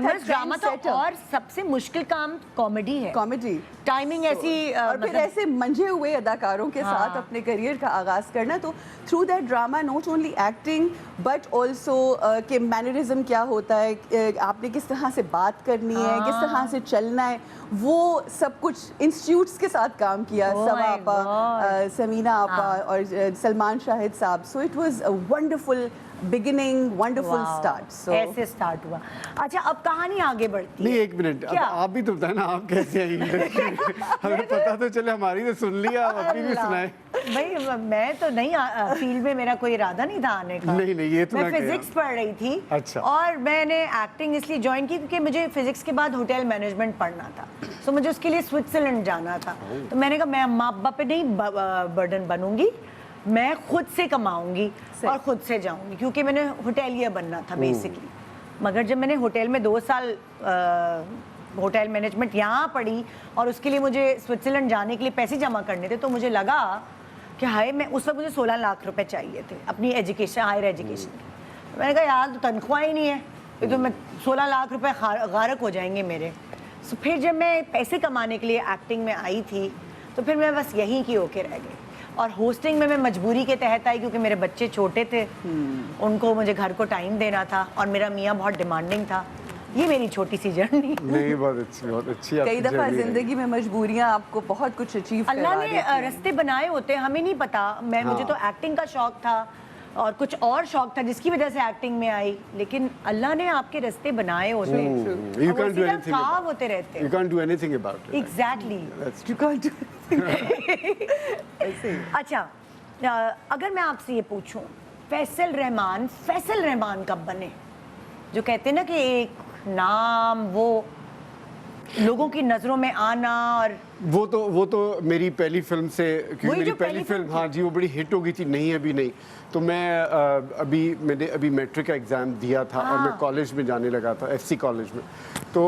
था। और सबसे मुश्किल काम कॉमेडी है, कॉमेडी टाइमिंग ऐसी और फिर ऐसे मंझे हुए अदाकारों के साथ अपने करियर का आगाज करना, तो through that drama not only acting but also कि मैनरिज्म क्या होता है, आपने किस तरह से बात करनी है, किस तरह से चलना है, वो सब कुछ इंस्टीट्यूट्स के साथ काम किया, सबा आपा, समीना आपा और सलमान शाहिद साहब, so it was a wonderful beginning, wonderful start. So ऐसे स्टार्ट हुआ। अच्छा अब कहानी आगे बढ़ती है। नहीं एक मिनट, अब आप भी तो बताए ना आप कैसे आई इंडस्ट्री में, हमें पता तो चले, हमारी तो सुन लिया, आप अपनी भी सुनाए। भाई मैं तो नहीं फील्ड में मेरा कोई इरादा नहीं था आने का। नहीं ये तो मैं फिजिक्स पढ़ रही थी। अच्छा। और मैंने एक्टिंग इसलिए ज्वाइन की क्योंकि मुझे फिजिक्स के बाद होटल मैनेजमेंट पढ़ना था, सो मुझे उसके लिए स्विट्जरलैंड जाना था। तो मैंने कहा मैं माँ बाप पे नहीं बर्डन बनूंगी, मैं खुद से कमाऊंगी और खुद से जाऊंगी, क्योंकि मैंने होटेलियर बनना था बेसिकली। मगर जब मैंने होटल में 2 साल होटल मैनेजमेंट यहाँ पढ़ी और उसके लिए मुझे स्विट्जरलैंड जाने के लिए पैसे जमा करने थे, तो मुझे लगा कि हाय, मैं उस वक्त मुझे 16 लाख रुपए चाहिए थे अपनी एजुकेशन, हायर एजुकेशन की। मैंने कहा यार तो तनख्वाह ही नहीं है, तो मैं 16 लाख रुपए गारक हो जाएंगे मेरे। सो फिर जब मैं पैसे कमाने के लिए एक्टिंग में आई थी तो फिर मैं बस यहीं की होके रह गई। और होस्टिंग में मैं मजबूरी के तहत आई क्योंकि मेरे बच्चे छोटे थे, उनको मुझे घर को टाइम देना था और मेरा मियाँ बहुत डिमांडिंग था। ये मेरी छोटी सी जर्नी। नहीं बहुत अच्छी कई दफ़ा ज़िंदगी में मजबूरियाँ आपको बहुत कुछ अचीव अल्लाह ने रास्ते बनाए होते हैं, हमें नहीं पता। मुझे तो एक्टिंग का शौक था और कुछ और शौक था जिसकी वजह से एक्टिंग में आई, लेकिन अल्लाह ने आपके रास्ते बनाए होते हैं, You can't do anything about it. होते रहते हैं। You can't do anything about it. Exactly. You can't do अच्छा अगर मैं आपसे ये पूछूं, फैसल रहमान कब बने? जो कहते हैं ना कि एक नाम वो लोगों की नजरों में आना, और वो तो मेरी पहली फिल्म से, क्योंकि मेरी पहली फिल्म, हाँ जी, वो बड़ी हिट हो गई थी, नहीं अभी नहीं। तो मैंने अभी मैट्रिक का एग्ज़ाम दिया था और मैं कॉलेज में जाने लगा था, FC कॉलेज में। तो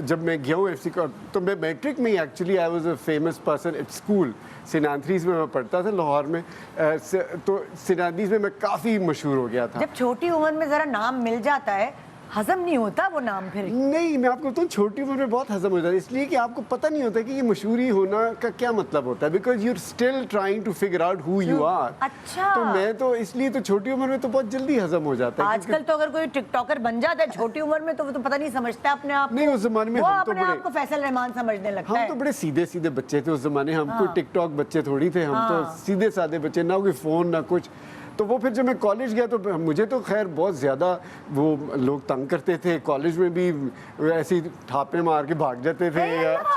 जब मैं गया हूँ FC का, तो मैं मैट्रिक में ही actually I was a famous person at school. सिनांथरीज में मैं पढ़ता था लाहौर में, तो सिनांथरीज में मैं काफ़ी मशहूर हो गया था। जब छोटी उम्र में ज़रा नाम मिल जाता है, हजम नहीं होता वो नाम फिर। नहीं, मैं आपको बताऊँ, छोटी उम्र में बहुत हजम हो जाता है, इसलिए कि आपको पता नहीं होता कि ये मशहूरी होना का क्या मतलब होता है, because you are still trying to figure out who you are. अच्छा। तो मैं तो इसलिए तो छोटी उम्र में तो बहुत जल्दी हजम हो जाता है। आजकल तो अगर कोई टिकटॉकर बन जाता है छोटी उम्र में तो वो तो पता नहीं समझता अपने आप। नहीं, उस जमाने में वो हम तो अपने आप को फैसल रहमान समझने लगता है। हम तो बड़े सीधे सीधे बच्चे थे उस जमाने, हम कोई टिकटॉक बच्चे थोड़ी थे, हम तो सीधे साधे बच्चे, ना कोई फोन ना कुछ। تو وہ پھر جب میں کالج گیا تو مجھے تو خیر بہت زیادہ وہ لوگ تنگ کرتے تھے, کالج میں بھی ایسے ٹھاپے مار کے بھاگ جاتے تھے.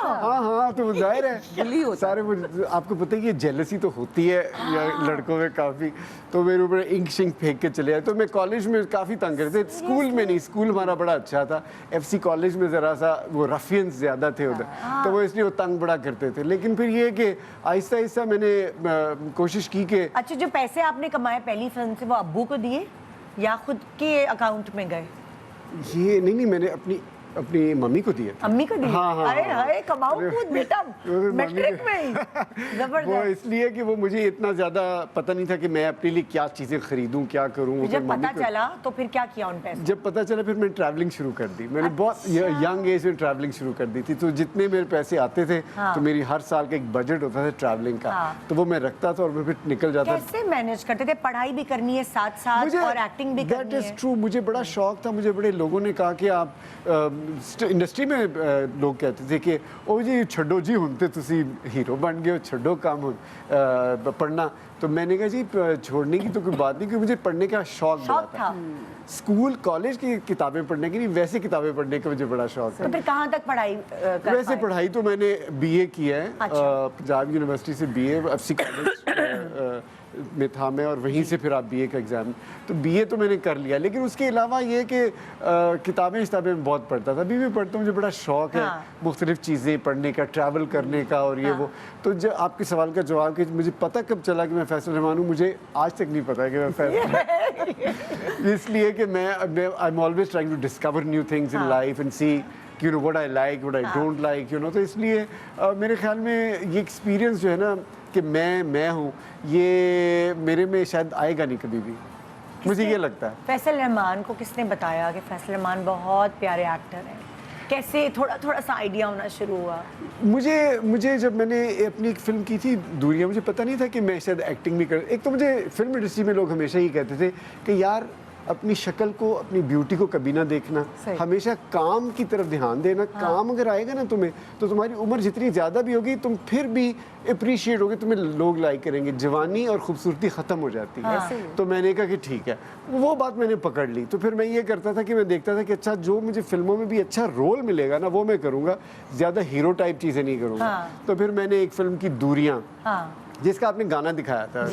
ہاں تو ظاہر ہے سارے آپ کو پتہ ہے یہ جیلسی تو ہوتی ہے لڑکوں میں کافی, تو میرے اوپر انک شنک پھینک کے چلے آئے. تو میں کالج میں کافی تنگ کرتے تھے, اسکول میں نہیں, اسکول ہمارا بڑا اچھا تھا, ایف سی کالج میں ذرا سا وہ رفینز زیادہ تھے ادھر, تو وہ اس لیے وہ تنگ بڑا کرتے تھے. لیکن پھر یہ کہ آہستہ آہستہ میں نے کوشش کی کہ اچھا جو پیسے آپ نے کمائے پہلی فلم سے وہ ابو کو دیے یا خود کے اکاؤنٹ میں گئے؟ یہ نہیں میں نے اپنی ممی کو دیے تھے. امی کو دیے؟ ہاں ارے ہائے کماؤ خود بیٹا میٹرک میں ہی. وہ زبردست. اس لیے کہ وہ مجھے اتنا زیادہ پتہ نہیں تھا کہ میں اپنے لیے کیا چیزیں خریدوں, کیا کروں. جب پتہ چلا تو پھر کیا کیا ان پیسوں؟ جب پتہ چلا پھر میں ٹریولنگ شروع کر دی. میں نے بہت ینگ ایج میں ٹریولنگ شروع کر دی تھی, تو جتنے میرے پیسے آتے تھے تو میری ہر سال کا ایک بجٹ ہوتا تھا ٹریولنگ کا, تو وہ میں رکھتا تھا اور میں پھر نکل جاتا. کیسے مینیج کرتے تھے؟ پڑھائی بھی کرنی ہے ساتھ ساتھ اور ایکٹنگ بھی کرنی ہے. That is true. مجھے بڑا شوق تھا, مجھے بڑے لوگوں نے کہا کہ آپ انڈسٹری میں لوگ کہتے تھے کہ او جی چھڈو جی ہن تے تسی ہیرو بن گئے ہو, چھڈو کام پڑھنا. تو میں نے کہا جی چھوڑنے کی تو کوئی بات نہیں, کیونکہ مجھے پڑھنے کا شوق بڑا تھا. اسکول کالج کی کتابیں پڑھنے کی نہیں, ویسے کتابیں پڑھنے کا مجھے بڑا شوق تھا. تو پھر کہاں تک پڑھائی؟ ویسے پڑھائی تو میں نے بی اے کیا ہے پنجاب یونیورسٹی سے, B A F C college میں تھا میں, اور وہیں سے پھر آپ بی اے کا ایگزام, تو بی اے تو میں نے کر لیا. لیکن اس کے علاوہ یہ کہ کتابیں میں بہت پڑھتا تھا, ابھی بھی پڑھتا ہوں, مجھے بڑا شوق ہے مختلف چیزیں پڑھنے کا, ٹریول کرنے کا اور یہ وہ. تو جب آپ کے سوال کا جواب کہ مجھے پتہ کب چلا کہ میں فیصل رحمان ہوں, مجھے آج تک نہیں پتا کہ میں فیصل, اس لیے کہ میں I am always trying to discover new things in life and see you know what I like, what I don't like, you know. تو اس لیے میرے خیال میں یہ ایکسپیرینس جو ہے نا کہ میں ہوں, یہ میرے میں شاید آئے گا نہیں کبھی بھی, مجھے یہ لگتا ہے. فیصل رحمان کو کس نے بتایا کہ فیصل رحمان بہت پیارے ایکٹر ہیں؟ کیسے تھوڑا سا آئیڈیا ہونا شروع ہوا؟ مجھے جب میں نے اپنی ایک فلم کی تھی دوریاں, مجھے پتہ نہیں تھا کہ میں شاید ایکٹنگ بھی ایک تو مجھے فلم انڈسٹری میں لوگ ہمیشہ ہی کہتے تھے کہ یار اپنی شکل کو, اپنی بیوٹی کو کبھی نہ دیکھنا, ہمیشہ کام کی طرف دھیان دینا. کام اگر آئے گا نا تمہیں تو تمہاری عمر جتنی زیادہ بھی ہوگی تم پھر بھی اپریشیٹ ہوگے, تمہیں لوگ لائک کریں گے. جوانی اور خوبصورتی ختم ہو جاتی ہے. تو میں نے کہا کہ ٹھیک ہے, وہ بات میں نے پکڑ لی. تو پھر میں یہ کرتا تھا کہ میں دیکھتا تھا کہ اچھا جو مجھے فلموں میں بھی اچھا رول ملے گا نا وہ میں کروں گا, زیادہ ہیرو ٹائپ چیزیں نہیں کروں گا. تو پھر میں نے ایک فلم کی دوریاں, جس کا آپ نے گانا دکھایا تھا,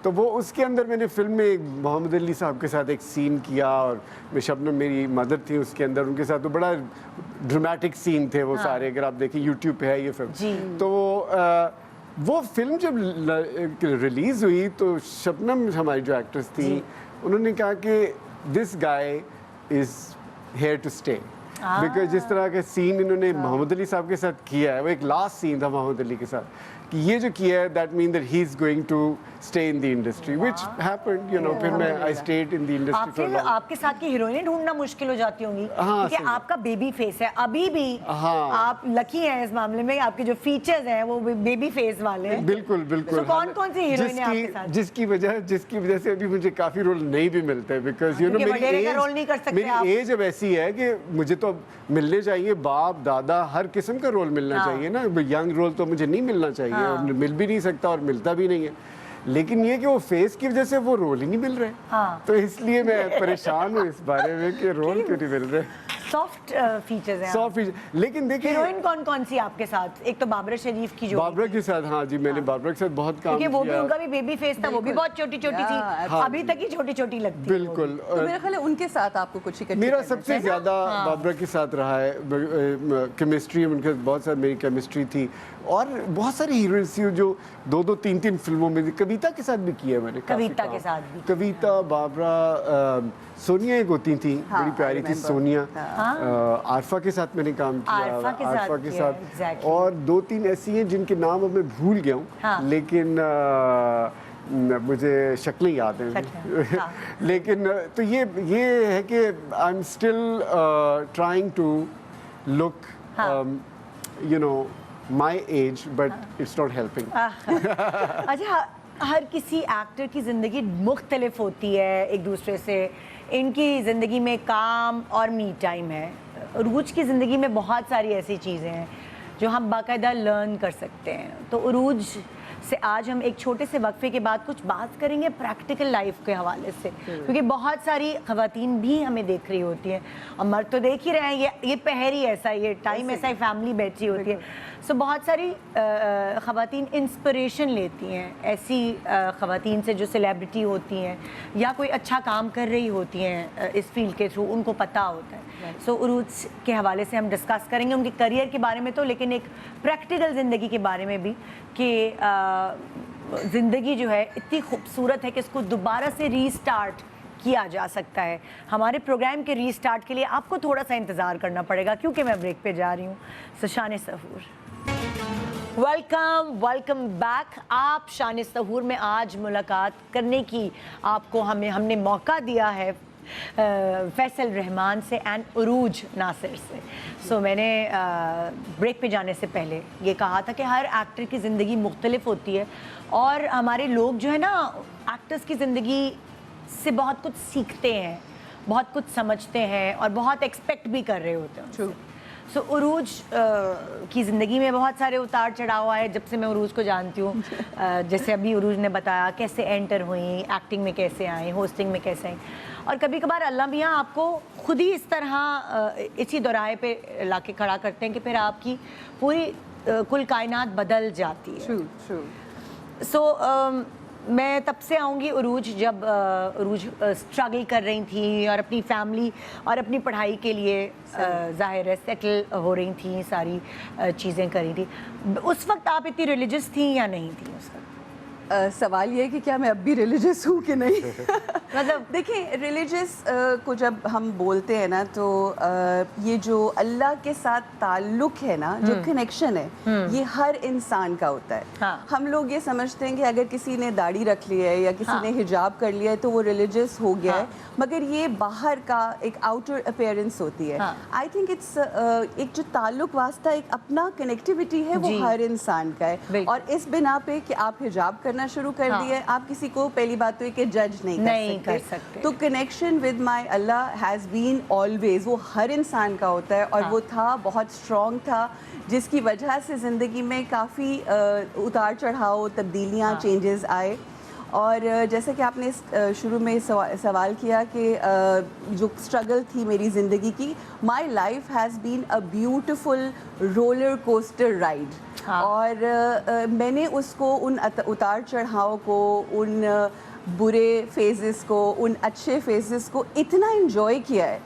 تو وہ اس کے اندر میں نے فلم میں محمد علی صاحب کے ساتھ ایک سین کیا, اور شبنم میری مدر تھی اس کے اندر, ان کے ساتھ تو بڑا ڈرمیٹک سین تھے وہ سارے, اگر آپ دیکھیں یوٹیوب پہ ہے یہ فلم. تو وہ فلم جب ریلیز ہوئی تو شبنم ہماری جو ایکٹریس تھی انہوں نے کہا کہ this guy is here to stay, because جس طرح کے سین انہوں نے محمد علی صاحب کے ساتھ کیا ہے, وہ ایک لاسٹ سین تھا محمد علی کے ساتھ, کہ یہ جو کیا ہے that man that he is going to stay in the industry, which happened, you know. پھر میں I stayed in the industry for long. آپ کے ساتھ کی ہیروئنیں ڈھونڈنا مشکل ہو جاتی ہوں گی کیونکہ آپ کا بیبی فیس ہے, ابھی بھی آپ لکی ہیں اس معاملے میں, آپ کے جو فیچرز ہیں وہ بیبی فیس والے ہیں. بالکل بالکل. کون سی ہیروئن ہے آپ کے ساتھ جس کی وجہ سے ابھی مجھے کافی رول نہیں بھی ملتے, بیکاز یو نو میری ایج اب ایسی ہے کہ مجھے تو ملنے چاہیے باپ دادا ہر قسم کا رول ملنا چاہیے نا. ینگ رول تو مجھے نہیں ملنا چاہیے, اور مل بھی نہیں سکتا اور ملتا بھی نہیں ہے. لیکن یہ کہ وہ فیس کی وجہ سے وہ رول ہی نہیں مل رہے, تو اس لیے میں پریشان ہوں اس بارے میں کہ رول کیوں نہیں مل رہے. سافٹ فیچرز ہیں, سافٹ فیچر. لیکن دیکھیں ہیروئن کون سی آپ کے ساتھ؟ ایک تو بابرہ شریف کی جو بابرہ کے ساتھ, ہاں جی میں نے بابرہ کے ساتھ بہت کام کیا, کیونکہ وہ بھی ان کا بھی بیبی فیس تھا, وہ بھی بہت چھوٹی چھوٹی تھی, ابھی تک ہی چھوٹی چھوٹی لگتی ہے. بالکل. تو میرا خیال ہے ان کے ساتھ آپ کو کچھ میرا سب سے زیادہ بابرہ کے ساتھ رہا ہے کیمسٹری, ان کے بہت ساری میری کیمسٹری تھی, اور بہت ساری ہیروئنس تھی جو 2-3 فلموں میں. کویتا کے ساتھ بھی کیا ہے میں نے, کویتا کے ساتھ بھی, کویتا, بابرہ, سونیا ایک ہوتی تھی بڑی پیاری تھی سونیا, عارفہ کے ساتھ میں نے کام کیا, عارفہ کے ساتھ, اور 2-3 ایسی ہیں جن کے نام اب میں بھول گیا ہوں, لیکن مجھے شکلیں یاد ہیں. لیکن تو یہ ہے کہ I am still trying to look you know my age, but it's not helping. اچھا, ہر کسی ایکٹر کی زندگی مختلف ہوتی ہے ایک دوسرے سے, ان کی زندگی میں کام اور می ٹائم ہے. عروج کی زندگی میں بہت ساری ایسی چیزیں ہیں جو ہم باقاعدہ لرن کر سکتے ہیں. تو عروج से आज हम एक छोटे से वक्फे के बाद कुछ बात करेंगे प्रैक्टिकल लाइफ के हवाले से, क्योंकि बहुत सारी खवातीन भी हमें देख रही होती हैं और मर्द तो देख ही रहे हैं, ये पहर ही ऐसा, ये टाइम ऐसा ही, फैमिली बैठी होती है। सो बहुत सारी खवातीन इंस्पिरेशन लेती हैं ऐसी खवातीन से जो सेलिब्रिटी होती हैं या कोई अच्छा काम कर रही होती हैं इस फील्ड के थ्रू, उनको पता होता है। सो उरूज के हवाले से हम डिस्कस करेंगे उनके करियर के बारे में तो, लेकिन एक प्रैक्टिकल ज़िंदगी के बारे में भी कि ज़िंदगी जो है इतनी खूबसूरत है कि इसको दोबारा से रीस्टार्ट किया जा सकता है। हमारे प्रोग्राम के रीस्टार्ट के लिए आपको थोड़ा सा इंतज़ार करना पड़ेगा क्योंकि मैं ब्रेक पे जा रही हूँ। सो शान सहूर, वेलकम बैक। आप शान सहूर में आज मुलाकात करने की आपको हमने मौका दिया है फैसल रहमान से एंड उरूज नासिर से। सो मैंने ब्रेक पे जाने से पहले ये कहा था कि हर एक्टर की ज़िंदगी मुख्तलिफ होती है और हमारे लोग जो है ना एक्टर्स की ज़िंदगी से बहुत कुछ सीखते हैं, बहुत कुछ समझते हैं और बहुत एक्सपेक्ट भी कर रहे होते हैं। सो उरूज की ज़िंदगी में बहुत सारे उतार चढ़ाव आए जब से मैं उरूज को जानती हूँ। जैसे अभी उरूज ने बताया कैसे एंटर हुई, एक्टिंग में कैसे आई, होस्टिंग में कैसे आई, और कभी कभार अल्लाह मियाँ आपको खुद ही इस तरह इसी दौराहे पे लाके खड़ा करते हैं कि फिर आपकी पूरी कुल कायनात बदल जाती है। सो मैं तब से आऊँगी उरूज जब उरूज स्ट्रगल कर रही थी और अपनी फैमिली और अपनी पढ़ाई के लिए ज़ाहिर है सेटल हो रही थी, सारी चीज़ें कर रही थी। उस वक्त आप इतनी रिलीजियस थी या नहीं थी उस वक्त? सवाल ये है कि क्या मैं अब भी रिलीजियस हूँ कि नहीं। मतलब देखिए, रिलीजियस को जब हम बोलते हैं ना तो ये जो अल्लाह के साथ ताल्लुक है ना, जो कनेक्शन है, ये हर इंसान का होता है। हाँ। हम लोग ये समझते हैं कि अगर किसी ने दाढ़ी रख ली है या किसी ने हिजाब कर लिया है तो वो रिलीजियस हो गया है, मगर ये बाहर का एक आउटर अपीयरेंस होती है। आई थिंक इट्स एक जो ताल्लुक वास्ता, एक अपना कनेक्टिविटी है, वो हर इंसान का है। और इस बिना पे कि आप हिजाब करना शुरू कर दिए, आप किसी को पहली बात तो ये कि जज नहीं कर सकते। तो connection with my Allah has been always, वो हर इंसान का होता है और वो था, बहुत स्ट्रॉन्ग था, जिसकी वजह से ज़िंदगी में काफ़ी उतार चढ़ाव, तब्दीलियाँ, चेंजेस आए। और जैसे कि आपने शुरू में सवाल किया कि जो स्ट्रगल थी मेरी ज़िंदगी की, my life has been a beautiful roller coaster ride. और मैंने उसको, उन उतार चढ़ाव को, उन बुरे फेजेस को, उन अच्छे फेजेस को इतना इन्जॉय किया है।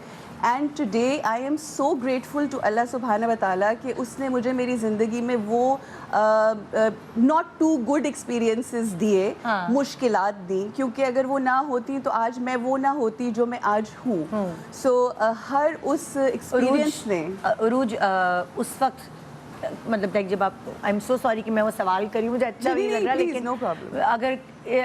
And today I am so grateful to Allah सुब्हाना व तआला कि उसने मुझे मेरी ज़िंदगी में वो नॉट टू गुड एक्सपीरियंसेस दिए, मुश्किलात दी, क्योंकि अगर वो ना होती तो आज मैं वो ना होती जो मैं आज हूँ। सो हर उस एक्सपीरियंस ने उरूज उस वक्त मतलब लाइक जब आप, आई एम सो सॉरी कि मैं वो सवाल करी, मुझे अच्छा नहीं लग रहा, लेकिन no problem. अगर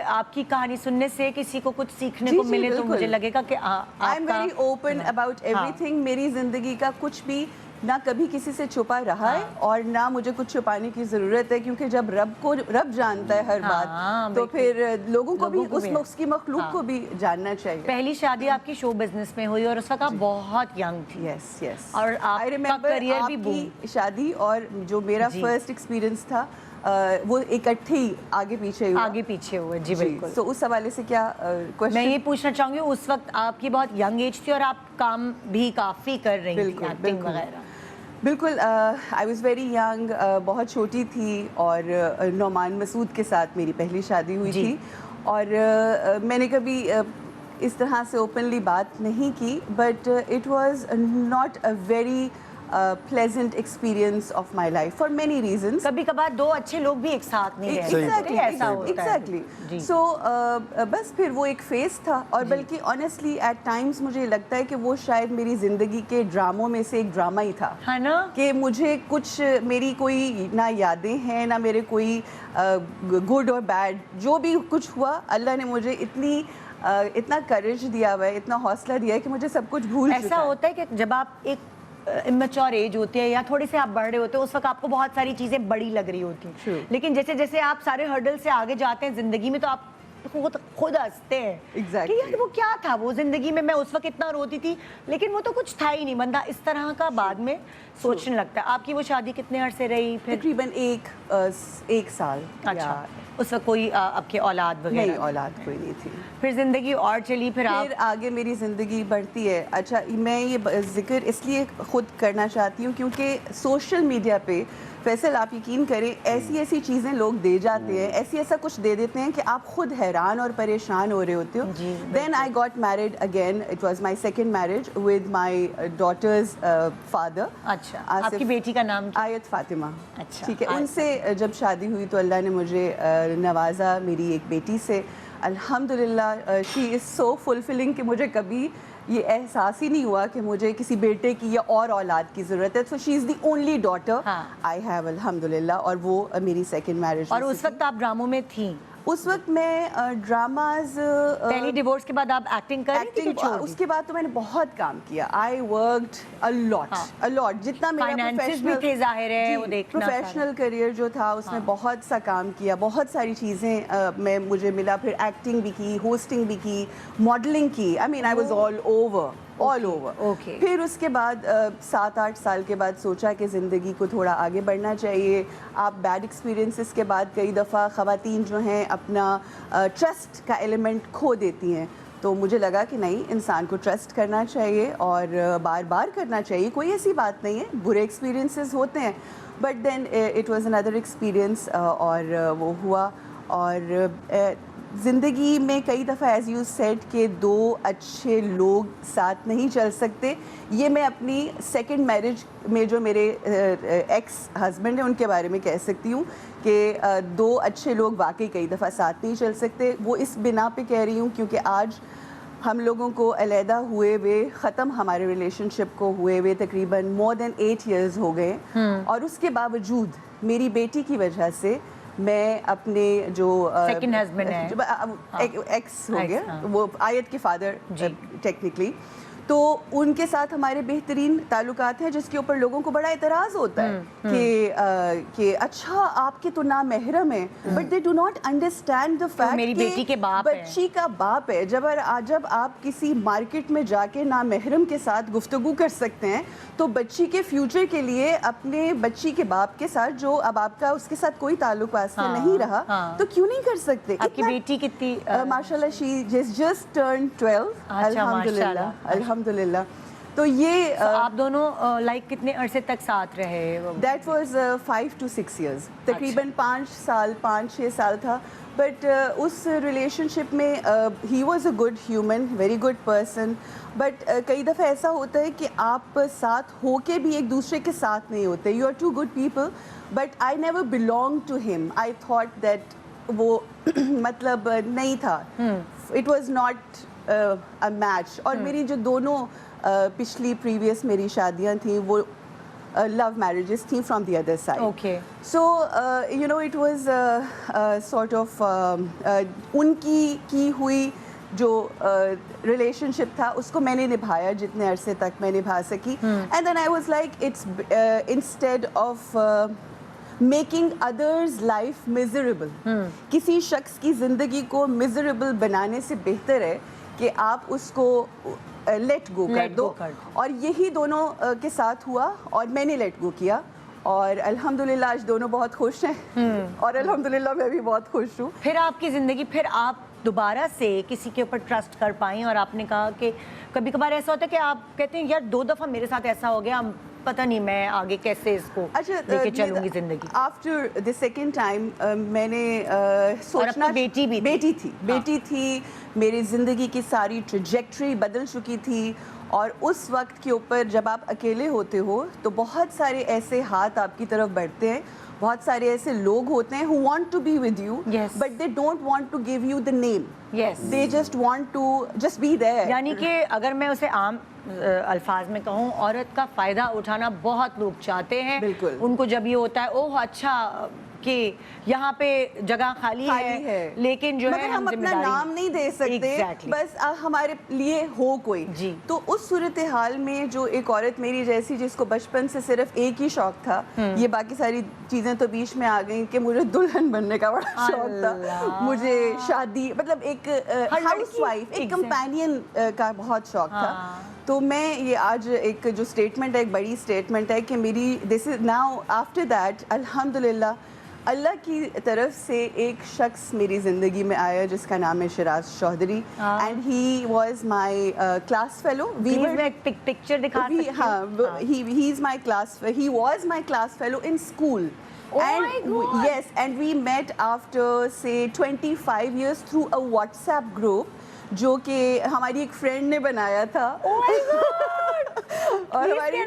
आपकी कहानी सुनने से किसी को कुछ सीखने को मिले तो मुझे लगेगा कि I am very open about everything. मेरी जिंदगी का कुछ भी ना कभी किसी से छुपा रहा है और ना मुझे कुछ छुपाने की ज़रूरत है, क्योंकि जब रब जानता है हर बात, तो फिर लोगों को भी उसकी मखलूक को भी जानना चाहिए। पहली शादी आपकी शो बिजनेस में हुई और उस वक्त आप बहुत यंग थी। यस और आपका करियर भी आपकी शादी और जो मेरा फर्स्ट एक्सपीरियंस था वो इकट्ठे ही आगे पीछे हुए। जी बिल्कुल। तो उस हवाले से क्या क्वेश्चन? मैं ये पूछना चाहूँगी, उस वक्त आपकी बहुत यंग एज थी और आप काम भी काफ़ी कर रही थी, एक्टिंग वगैरह। बिल्कुल, आई वॉज़ वेरी यंग, बहुत छोटी थी, और नौमान मसूद के साथ मेरी पहली शादी हुई थी। और मैंने कभी इस तरह से ओपनली बात नहीं की, but it was not a very pleasant experience of my life for many reasons. कभी कभार दो अच्छे लोग भी एक साथ नहीं रह सकते, ऐसा होता है। Exactly. So बस फिर वो एक फेज था, और बल्कि honestly at times मुझे लगता है कि वो शायद मेरी ज़िंदगी के ड्रामों में से एक ड्रामा ही था, है ना? कि मुझे कुछ, मेरी कोई ना यादें हैं ना मेरे कोई गुड और बैड, जो भी कुछ हुआ, अल्लाह ने मुझे इतना करेज दिया हुआ है, इतना हौसला दिया है कि मुझे सब कुछ भूल ऐसा होता है कि जब आप एक इमेच्योर एज होती है या थोड़े से आप बढ़ रहे होते हैं, उस वक्त आपको बहुत सारी चीज़ें बड़ी लग रही होती हैं, लेकिन जैसे जैसे आप सारे हर्डल से आगे जाते हैं ज़िंदगी में तो आप खुद हंसते हैं कि यार वो क्या था, वो ज़िंदगी में मैं उस वक्त इतना रोती थी, लेकिन वो तो कुछ था ही नहीं। बंदा इस तरह का बाद में सोचने लगता है। आपकी वो शादी कितने अरसे रही? फिर तकरीबन एक साल। अच्छा, उस वक्त कोई आपके औलाद नहीं, वगैरह? औलाद कोई नहीं थी। फिर ज़िंदगी और चली, फिर आप फिर आगे मेरी ज़िंदगी बढ़ती है। अच्छा, मैं ये ज़िक्र इसलिए ख़ुद करना चाहती हूँ क्योंकि सोशल मीडिया पे फैसल आप यकीन करें ऐसी ऐसी चीज़ें लोग दे जाते हैं, ऐसा कुछ दे देते हैं कि आप खुद हैरान और परेशान हो रहे होते हो। जी, then I got married again, it was my second marriage with my daughter's father. अच्छा, आपकी बेटी का नाम क्या? आयत फातिमा। अच्छा, ठीक है, आयत। उनसे जब शादी हुई तो अल्लाह ने मुझे नवाजा मेरी एक बेटी से। अल्हम्दुलिल्लाह शी इज़ सो फुलफिलिंग कि मुझे कभी ये एहसास ही नहीं हुआ कि मुझे किसी बेटे की या और औलाद की ज़रूरत है। So she is the only daughter I have अल्हम्दुलिल्लाह, और वो मेरी सेकंड मैरिज। और उस वक्त आप ड्रामों में थी? उस वक्त मैं ड्रामाज पहली डिवोर्स के बाद आप एक्टिंग कर रही थी कि छोड़ दी? उसके बाद तो मैंने बहुत काम किया। आई वर्कड अ लॉट, जितना मेरा फाइनेंसेस भी थे जाहिर है, वो देखना प्रोफेशनल करियर जो था उसमें बहुत सा काम किया, बहुत सारी चीज़ें मैं मुझे मिला। फिर एक्टिंग भी की, होस्टिंग भी की, मॉडलिंग की। I mean I was all over. Okay. फिर उसके बाद 7-8 साल के बाद सोचा कि ज़िंदगी को थोड़ा आगे बढ़ना चाहिए। आप बैड एक्सपीरियंसेस के बाद कई दफ़ा ख़वातीन जो हैं अपना ट्रस्ट का एलिमेंट खो देती हैं, तो मुझे लगा कि नहीं, इंसान को ट्रस्ट करना चाहिए और बार बार करना चाहिए। कोई ऐसी बात नहीं है, बुरे एक्सपीरियंसेस होते हैं, but then it was another experience और वो हुआ। और ज़िंदगी में कई दफ़ा एज़ यू सेड कि दो अच्छे लोग साथ नहीं चल सकते। ये मैं अपनी सेकंड मैरिज में जो मेरे एक्स हस्बैंड हैं उनके बारे में कह सकती हूँ कि दो अच्छे लोग वाकई कई दफ़ा साथ नहीं चल सकते। वो इस बिना पे कह रही हूँ क्योंकि आज हम लोगों को अलहदा हुए हुए, ख़त्म हमारे रिलेशनशिप को हुए हुए तकरीबन मोर देन 8 years हो गए, और उसके बावजूद मेरी बेटी की वजह से मैं अपने जो सेकंड हस्बैंड है, एक्स हो गया, हाँ। वो आयत के फादर टेक्निकली, तो उनके साथ हमारे बेहतरीन ताल्लुकात हैं, जिसके ऊपर लोगों को बड़ा एतराज़ होता है कि अच्छा आपके तो ना महरम है, but they do not understand the fact मेरी बेटी के बाप है, बच्ची का बाप है। जब आप किसी मार्केट में जाके ना महरम के साथ गुफ्तगू कर सकते हैं, तो बच्ची के फ्यूचर के लिए अपने बच्ची के बाप के साथ, जो अब आपका उसके साथ कोई ताल्लुक वास्ता नहीं रहा, तो क्यों नहीं कर सकते? आपकी बेटी कितनी माशाल्लाह शी जस्ट टर्न 12। अल्हम्दुलिल्लाह। तो ये आप दोनों लाइक कितने अरसे तक साथ रहे? दैट वाज 5 to 6 years, तकरीबन 5-6 साल था। बट उस रिलेशनशिप में he was a good human, very good person, but कई दफ़ा ऐसा होता है कि आप साथ हो के भी एक दूसरे के साथ नहीं होते। You are too good people, but I never belong to him. I thought that वो मतलब नहीं था, it was not a match. और मेरी जो दोनों पिछली प्रीवियस मेरी शादियाँ थी वो लव मैरिजेस थी from the other side. Okay, so you know it was sort of उनकी की हुई जो रिलेशनशिप था उसको मैंने निभाया जितने अरसे तक मैं निभा सकी। And then I was like it's instead of making others life miserable, किसी शख्स की ज़िंदगी को मिजरेबल बनाने से बेहतर है कि आप उसको लेट गो कर दो। और यही दोनों के साथ हुआ और मैंने लेट गो किया, और अल्हम्दुलिल्लाह आज दोनों बहुत खुश हैं और अल्हम्दुलिल्लाह मैं भी बहुत खुश हूँ। फिर आपकी ज़िंदगी, फिर आप दोबारा से किसी के ऊपर ट्रस्ट कर पाएँ? और आपने कहा कि कभी कभार ऐसा होता है कि आप कहते हैं यार 2 दफ़ा मेरे साथ ऐसा हो गया, पता नहीं मैं आगे कैसे इसको लेके चलूंगी ज़िंदगी। आफ्टर द सेकेंड टाइम मैंने सोचना, बेटी थी, मेरी ज़िंदगी की सारी ट्रैजेक्टरी बदल चुकी थी। और उस वक्त के ऊपर जब आप अकेले होते हो तो बहुत सारे ऐसे हाथ आपकी तरफ बढ़ते हैं, बहुत सारे ऐसे लोग होते हैं who want to be with you, but they don't want to give you the name. They just want to just be there. यानी कि अगर मैं उसे आम अल्फाज में कहूँ, औरत का फ़ायदा उठाना बहुत लोग चाहते हैं। बिल्कुल। उनको जब ये होता है ओह अच्छा कि यहाँ पे जगह खाली है, लेकिन जो है हम अपना नाम नहीं दे सकते, बस हमारे लिए हो कोई जी। तो उस सूरत हाल में जो एक औरत मेरी जैसी, जिसको बचपन से सिर्फ एक ही शौक था, ये बाकी सारी चीज़ें तो बीच में आ गई कि मुझे दुल्हन बनने का बड़ा शौक था, मुझे शादी, मतलब एक हाउसवाइफ, एक कंपेनियन का बहुत शौक था। तो मैं ये आज एक जो स्टेटमेंट है, एक बड़ी स्टेटमेंट है कि मेरी this is now after that अल्हम्दुलिल्लाह اللہ کی طرف سے ایک شخص میری زندگی میں آیا جس کا نام ہے Shiraz Chaudhry and he was my class fellow please میں ایک پکچر دکھا سکتی ہوں؟ ہاں he is my class he was my class fellow in school yes and we met after say 25 years through a WhatsApp group جو کہ ہماری ایک فرینڈ نے بنایا تھا اور ہماری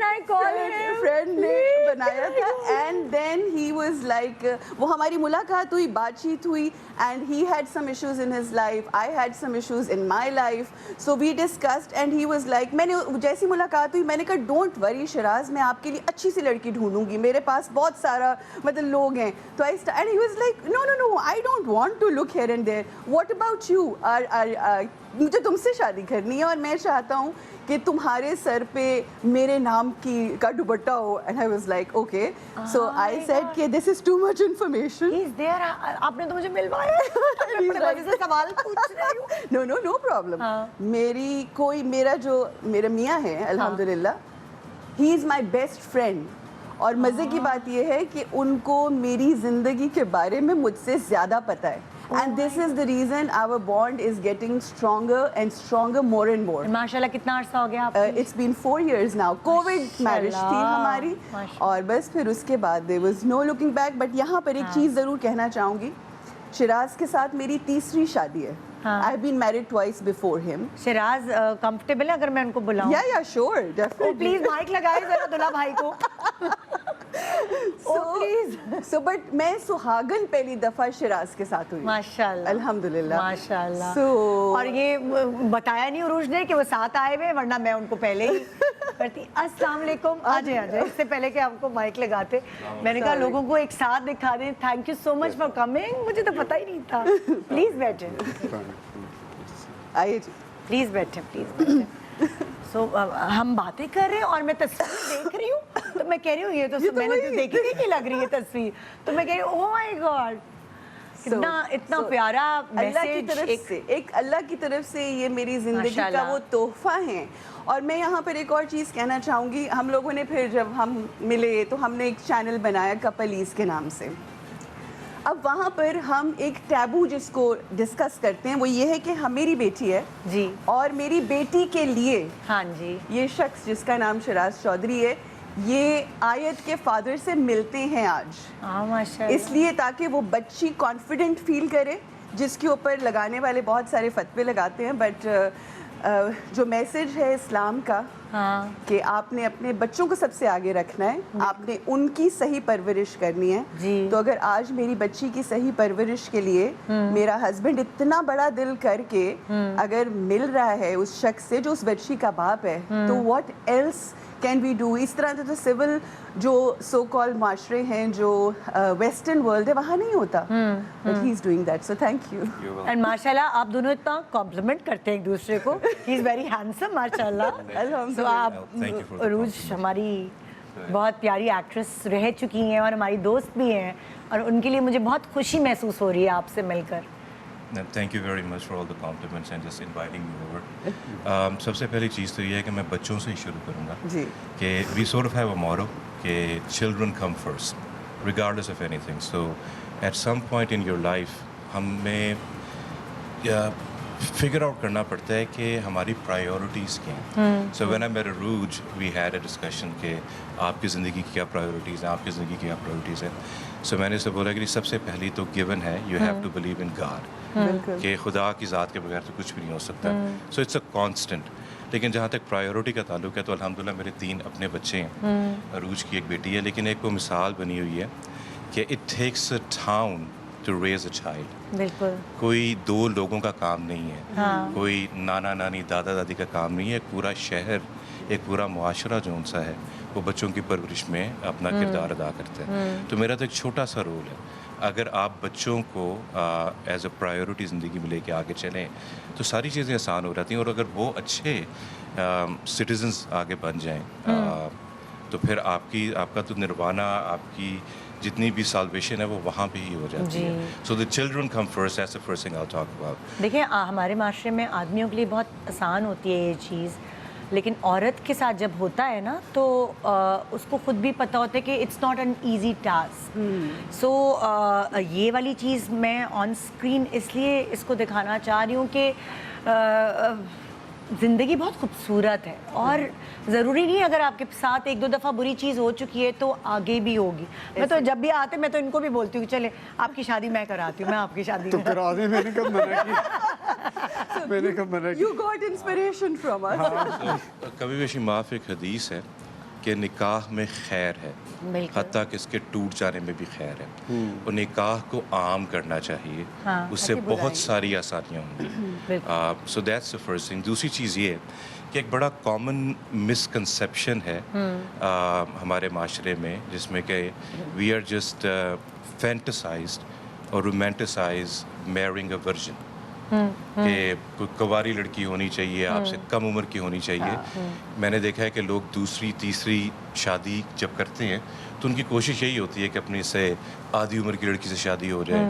فرینڈ نے بنایا تھا and then he was like وہ ہماری ملاقات ہوئی بات چیت ہوئی and he had some issues in his life I had some issues in my life so we discussed and he was like میں نے جیسی ملاقات ہوئی میں نے کہا ڈونٹ وری شراز میں آپ کے لیے اچھی سی لڑکی ڈھونڈوں گی میرے پاس بہت سارا مطلب لوگ ہیں تو and he was like no no no I don't want to look here and there what about you مجھے تم سے شادی کرنی ہے اور میں چاہتا ہوں کہ تمہارے سر پہ میرے نام کا دوپٹہ ہو and I was like okay so I said کہ this is too much information آپ نے تو مجھے ملوایا سوال پوچھ رہی ہوں. نو نو نو پرابلم میرا میاں ہے الحمدللہ ہی از مائی بیسٹ فرینڈ اور مزے کی بات یہ ہے کہ ان کو میری زندگی کے بارے میں مجھ سے زیادہ پتہ ہے and this is the reason our bond is getting stronger and stronger more and more. ماشاءاللہ کتنا عرصہ ہو گیا آپ it's been 4 years now. COVID marriage تھی ہماری اور بس پھر اس کے بعد there was no looking back. but یہاں پر ایک چیز ضرور کہنا چاہوں گی شراز کے ساتھ میری تیسری شادی ہے. I've been married twice before him. Shiraz comfortable ہے اگر میں ان کو بلاؤں؟ Yeah sure definitely. Please mic لگائے ذرا دلہا بھائی کو. So but میں سہاگن پہلی دفعہ شراز کے ساتھ ہوئی ماشاءاللہ الحمدللہ ماشاءاللہ. اور یہ بتایا نہیں عروج نے کہ وہ ساتھ آئے ہوئے ورنہ میں ان کو پہلے ہی کرتی. السلام علیکم. آ جائے اس سے پہلے کہ آپ کو مائک لگاتے میں نے کہا لوگوں کو ایک ساتھ دکھا دیں. Thank you so much for coming. مجھے تو پتہ ہی نہیں تھا. پلیز بیٹھیں آئیے جی پلیز بیٹھیں پلیز بیٹھیں. سو ہم باتیں کر رہے ہیں اور میں تصویر دیکھ رہی ہوں تو میں کہہ رہی ہوں یہ تو میں نے تو دیکھی نہیں لگ رہی ہے تصویر تو میں کہہ رہی ہوں اوہ مائی گاڈ اتنا پیارا میسج. ایک اللہ کی طرف سے یہ میری زندگی کا وہ تحفہ ہے. اور میں یہاں پر ایک اور چیز کہنا چاہوں گی ہم لوگوں نے پھر جب ہم ملے تو ہم نے ایک چینل بنایا کپلیز کے نام سے. اب وہاں پر ہم ایک ٹیبو جس کو ڈسکس کرتے ہیں وہ یہ ہے کہ میری بیٹی ہے جی اور میری بیٹی کے لیے ہاں جی یہ شخص جس کا نام شراز چودھری ہے یہ آیت کے فادر سے ملتے ہیں آج اس لیے تاکہ وہ بچی کانفیڈنٹ فیل کرے جس کے اوپر لگانے والے بہت سارے فتوے لگاتے ہیں بٹ جو میسج ہے اسلام کا کہ آپ نے اپنے بچوں کو سب سے آگے رکھنا ہے آپ نے ان کی صحیح پرورش کرنی ہے. تو اگر آج میری بچی کی صحیح پرورش کے لیے میرا ہسبینڈ اتنا بڑا دل کر کے اگر مل رہا ہے اس شخص سے جو اس بچی کا باپ ہے تو what else can we do. اس طرح تو سول جو سو کال معاشرے ہیں جو ویسٹرن ورلڈ ہے وہاں نہیں ہوتا but he is doing that so thank you. And ماشاء اللہ آپ دونوں اتنا کمپلیمنٹ کرتے ہیں ایک دوسرے کو. ہی از ویری ہینڈسم ماشاء اللہ. سو آپ عروج ہماری بہت پیاری ایکٹریس رہ چکی ہیں اور ہماری دوست بھی ہیں اور ان کے لیے مجھے بہت خوشی محسوس ہو رہی ہے آپ سے مل کر. Thank you very much for all the compliments and just inviting me over. سب سے پہلی چیز تو یہ ہے کہ میں بچوں سے ہی شروع کروں گا کہ we sort of have a motto کہ children come first regardless of anything. So at some point in your life ہمیں figure out کرنا پڑتا ہے کہ ہماری priorities کیا ہیں. So when I met Arooj we had a discussion کہ آپ کی زندگی کی کیا priorities ہیں آپ کی زندگی کی کیا priorities ہیں. So میں نے اسے بولا کہ سب سے پہلی تو given ہے you have to believe in God کہ خدا کی ذات کے بغیر تو کچھ بھی نہیں ہو سکتا. So it's a constant. لیکن جہاں تک پرائیورٹی کا تعلق ہے تو الحمدللہ میرے 3 اپنے بچے ہیں. عروج کی ایک بیٹی ہے لیکن ایک وہ مثال بنی ہوئی ہے کہ it takes a town to raise a child. بالکل کوئی 2 لوگوں کا کام نہیں ہے کوئی نانا نانی دادا دادی کا کام نہیں ہے. ایک پورا شہر ایک پورا معاشرہ جو ان سا ہے وہ بچوں کی پرورش میں اپنا کردار ادا کرتا ہے. تو میرا تو ایک چھوٹا سا رول ہے اگر آپ بچوں کو ایز اے پرائیورٹی زندگی میں لے کے آگے چلیں تو ساری چیزیں آسان ہو جاتی ہیں. اور اگر وہ اچھے سٹیزنز آگے بن جائیں تو پھر آپ کا تو نروانہ آپ کی جتنی بھی سالویشن ہے وہ وہاں پہ ہی ہو جاتی ہے. So the children come first as a first thing I talk about. دیکھیں ہمارے معاشرے میں آدمیوں کے لیے بہت آسان ہوتی ہے یہ چیز لیکن عورت کے ساتھ جب ہوتا ہے نا تو اس کو خود بھی پتہ ہوتا ہے کہ it's not an easy task. So یہ والی چیز میں آن اسکرین اس لیے اس کو دکھانا چاہ رہی ہوں کہ زندگی بہت خوبصورت ہے اور ضروری نہیں اگر آپ کے ساتھ ایک دو دفعہ بری چیز ہو چکی ہے تو آگے بھی ہوگی. میں تو جب بھی آتے میں تو ان کو بھی بولتی ہوں کہ چلے آپ کی شادی میں کراتی ہوں, میں آپ کی شادی تو کرا دیں, میں نے کب منع کیا, میں نے کب منع کیا. You got inspiration from us. کبھی بھی معاف ایک حدیث ہے کہ نکاح میں خیر ہے, حتیٰ کہ اس کے ٹوٹ جانے میں بھی خیر ہے, اور نکاح کو عام کرنا چاہیے, اس سے بہت ساری آسانیاں ہوں گی. So that's the first thing. دوسری چیز یہ کہ ایک بڑا کامن مسکنسیپشن ہے ہمارے معاشرے میں, جس میں کہ وی آر جسٹ فینٹسائزڈ اور رومانٹسائز میرنگ اے ورجن, کہ کوئی کنواری لڑکی ہونی چاہیے, آپ سے کم عمر کی ہونی چاہیے. میں نے دیکھا ہے کہ لوگ دوسری تیسری شادی جب کرتے ہیں تو ان کی کوشش یہی ہوتی ہے کہ اپنی سے آدھی عمر کی لڑکی سے شادی ہو جائے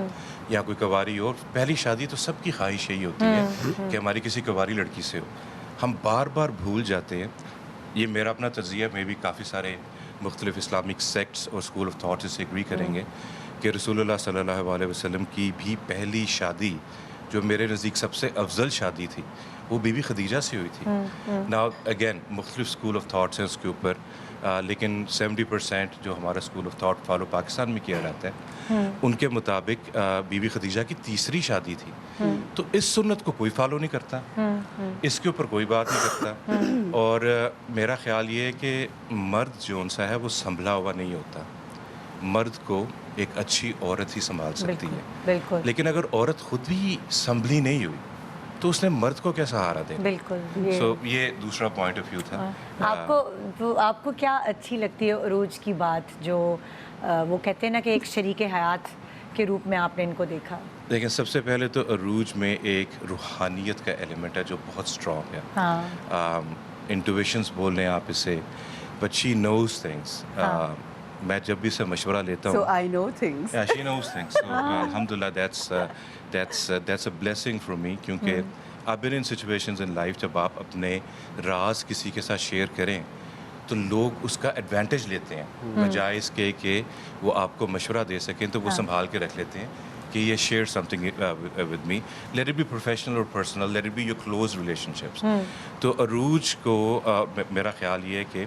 یا کوئی کنواری ہو. پہلی شادی تو سب کی خواہش یہی ہوتی ہے کہ ہماری کسی کنواری لڑکی سے ہو. ہم بار بار بھول جاتے ہیں, یہ میرا اپنا تجزیہ, میں بھی کافی سارے مختلف اسلامک سیکٹس اور اسکول آف تھاٹ سے اگری کریں گے کہ رسول اللہ صلی اللہ علیہ وسلم کی بھی پہلی شادی جو میرے نزدیک سب سے افضل شادی تھی وہ بی بی خدیجہ سے ہوئی تھی. ناؤ اگین مختلف اسکول آف تھاٹس ہیں اس کے اوپر, لیکن 70% جو ہمارا school of thought follow Pakistan میں کیا جاتا ہے ان کے مطابق بی بی خدیجہ کی تیسری شادی تھی. تو اس سنت کو کوئی فالو نہیں کرتا, اس کے اوپر کوئی بات نہیں کرتا. اور میرا خیال یہ ہے کہ مرد جو ان سا ہے وہ سنبھلا ہوا نہیں ہوتا, مرد کو ایک اچھی عورت ہی سنبھال سکتی ہے. بالکل. لیکن اگر عورت خود بھی سنبھلی نہیں ہوئی تو اس نے مرد کو کیا سہارا دے. بالکل. سو یہ دوسرا پوائنٹ آف ویو تھا. آپ کو کیا اچھی لگتی ہے عروج کی بات, جو وہ کہتے ہیں نا کہ ایک شریک حیات کے روپ میں آپ نے ان کو دیکھا؟ لیکن سب سے پہلے تو عروج میں ایک روحانیت کا ایلیمنٹ ہے جو بہت اسٹرانگ ہے. انٹویشنز بول رہے ہیں آپ اسے, بٹ شی نوز تھنگس. میں جب بھی سے مشورہ لیتا ہوں, So I know things. Yeah, she knows things. So alhamdulillah, that's a blessing for me, کیونکہ I've been in situations in life جب آپ اپنے راز کسی کے ساتھ شیئر کریں تو لوگ اس کا ایڈوانٹیج لیتے ہیں, بجائے اس کے کہ وہ آپ کو مشورہ دے سکیں تو وہ سنبھال کے رکھ لیتے ہیں کہ یہ share something with me. Let it be professional or personal, let it be your close relationships. تو عروج کو میرا خیال یہ ہے کہ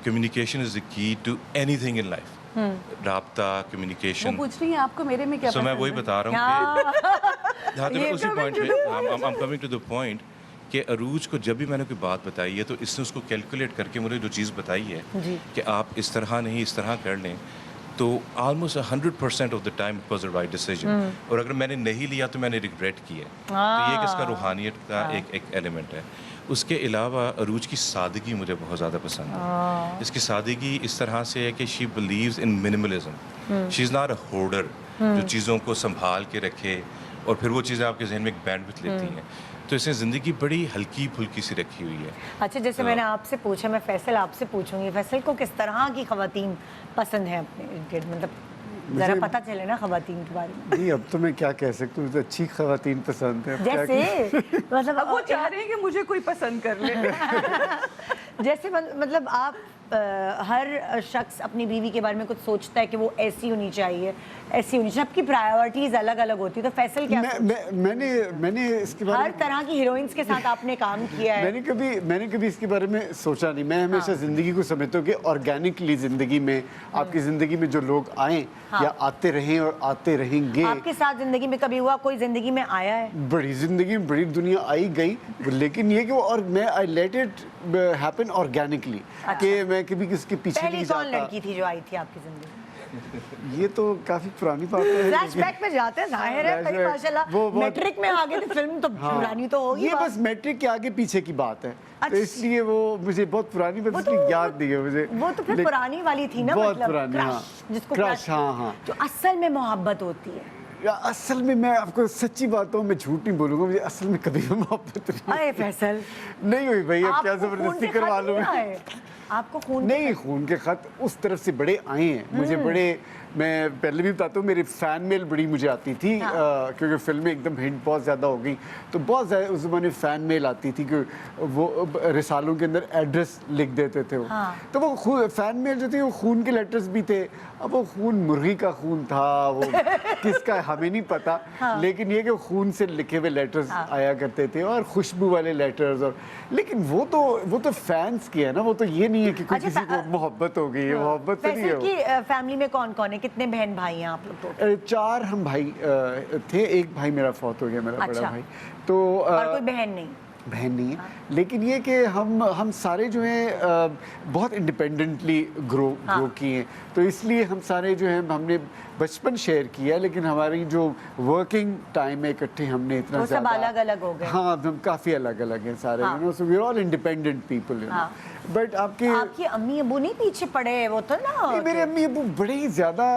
communication is the key to any thing in life. رابطہ, کمیونیکیشن. وہ پوچھ رہی ہیں آپ کو میرے میں کیا سو میں وہی بتا رہا ہوں کہ اسی پوائنٹ پہ I'm coming to the point کہ عروج کو جب بھی میں نے کوئی بات بتائی ہے تو اس نے اس کو کیلکولیٹ کر کے مجھے جو چیز بتائی ہے کہ آپ اس طرح نہیں اس طرح کر لیں, تو almost 100% of the time it was a right decision. اور اگر میں نے نہیں لیا تو میں نے ریگریٹ کیا. تو یہ کہ اس کا روحانیت کا ایک ایلیمنٹ ہے. اس کے علاوہ عروج کی سادگی مجھے بہت زیادہ پسند ہے. اس کی سادگی اس طرح سے ہے کہ شی believes in منیملزم. She is not a ہورڈر جو چیزوں کو سنبھال کے رکھے اور پھر وہ چیزیں آپ کے ذہن میں ایک بینڈ وتھ لیتی ہیں. تو اس نے زندگی بڑی ہلکی پھلکی سی رکھی ہوئی ہے. اچھا, جیسے میں نے آپ سے پوچھا, میں فیصل آپ سے پوچھوں گی, فیصل کو کس طرح کی خواتین پسند ہیں اپنے ارد گرد, مطلب ذرا پتہ چلے نا خواتین کے بارے میں. جی اب تو میں کیا کہہ سکتا ہوں, اچھی خواتین پسند ہیں. جیسے مطلب اب وہ چاہ رہے ہیں کہ مجھے کوئی پسند کر لے. جیسے مطلب آپ ہر شخص اپنی بیوی کے بارے میں کچھ سوچتا ہے کہ وہ ایسی ہونی چاہیے, ایسی ہونی چاہیے, سب کی پرائیورٹیز الگ الگ ہوتی ہے. تو فیصل کیا میں نے اس کے بارے ہر طرح کی ہیروئنس کے ساتھ آپ نے کام کیا ہے. میں نے کبھی اس کے بارے میں سوچا نہیں. میں ہمیشہ زندگی کو سمجھتا ہوں کہ آرگینکلی زندگی میں آپ کی زندگی میں جو لوگ آئیں یا آتے رہیں اور آتے رہیں گے. آپ کے ساتھ زندگی میں کبھی ہوا کوئی زندگی میں آیا ہے؟ بڑی زندگی میں بڑی دنیا آئی گئی, لیکن یہ کہ وہ اور میں I let it happen organically, کہ میں کبھی کس کے پیچھے نہیں جاتا. پہلی کون لڑکی تھی جو آئی تھی آپ کی زندگی؟ یہ تو کافی پرانی بات ہے. فلیش بیک میں جاتے ہیں, ظاہر ہے بھائی ماشاءاللہ میٹرک میں آگے تو فلم تو پرانی تو ہوگی. یہ بس میٹرک کے آگے پیچھے کی بات ہے, تو اس لیے وہ مجھے بہت پرانی بات اس لیے یاد نہیں ہے مجھے. وہ تو پھر پرانی والی تھی نا, بہت مطلب پرانی. جس کو کرش, ہاں جو اصل میں محبت ہوتی ہے. असल में मैं आपको सच्ची बात हूँ, मैं झूठ नहीं बोलूँगा, मुझे असल में कभी भी मोहब्बत अरे फैसल, नहीं हुई भाई, अब क्या आपको खून ज़बरदस्ती के करवा खत लूँ नहीं मैं। आए? आपको खून नहीं, खून के खत उस तरफ से बड़े आए हैं मुझे, बड़े, मैं पहले भी बताता हूँ, मेरी फ़ैन मेल बड़ी मुझे आती थी, क्योंकि फिल्में एकदम हिट बहुत ज़्यादा हो गई, तो बहुत ज़्यादा उस ज़माने फ़ैन मेल आती थी कि वो रिसालों के अंदर एड्रेस लिख देते थे वो, तो वो फ़ैन मेल जो थी वो खून के लेटर्स भी थे। अब वो खून मुर्गी का खून था, वो किसका हमें नहीं पता, लेकिन ये कि खून से लिखे हुए लेटर्स आया करते थे और खुशबू वाले लेटर्स, और लेकिन वो तो फैंस की है ना, वो तो ये नहीं है कि कोई किसी को मोहब्बत हो गई है, मोहब्बत तो नहीं है फैसल वो। की फैमिली में कौन कौन है, कितने बहन भाई हैं आप लोग टोटल? 4 हम भाई थे, एक भाई मेरा फौत हो गया, मेरा बड़ा अच्छा। भाई, तो और कोई बहन नहीं? बहन नहीं है, लेकिन ये कि हम सारे जो हैं बहुत इंडिपेंडेंटली ग्रो किए हैं, तो इसलिए हम सारे जो हैं हमने बचपन शेयर किया, लेकिन हमारी जो वर्किंग टाइम है इकट्ठे हमने इतना वो सब अलग अलग हो गए? हाँ, हम काफ़ी अलग अलग हैं सारे, you know, so we are all independent people, you know, but आपकी अम्मी अबू नहीं पीछे पड़े? वो तो ना मेरे अम्मी अबू बड़े ही ज़्यादा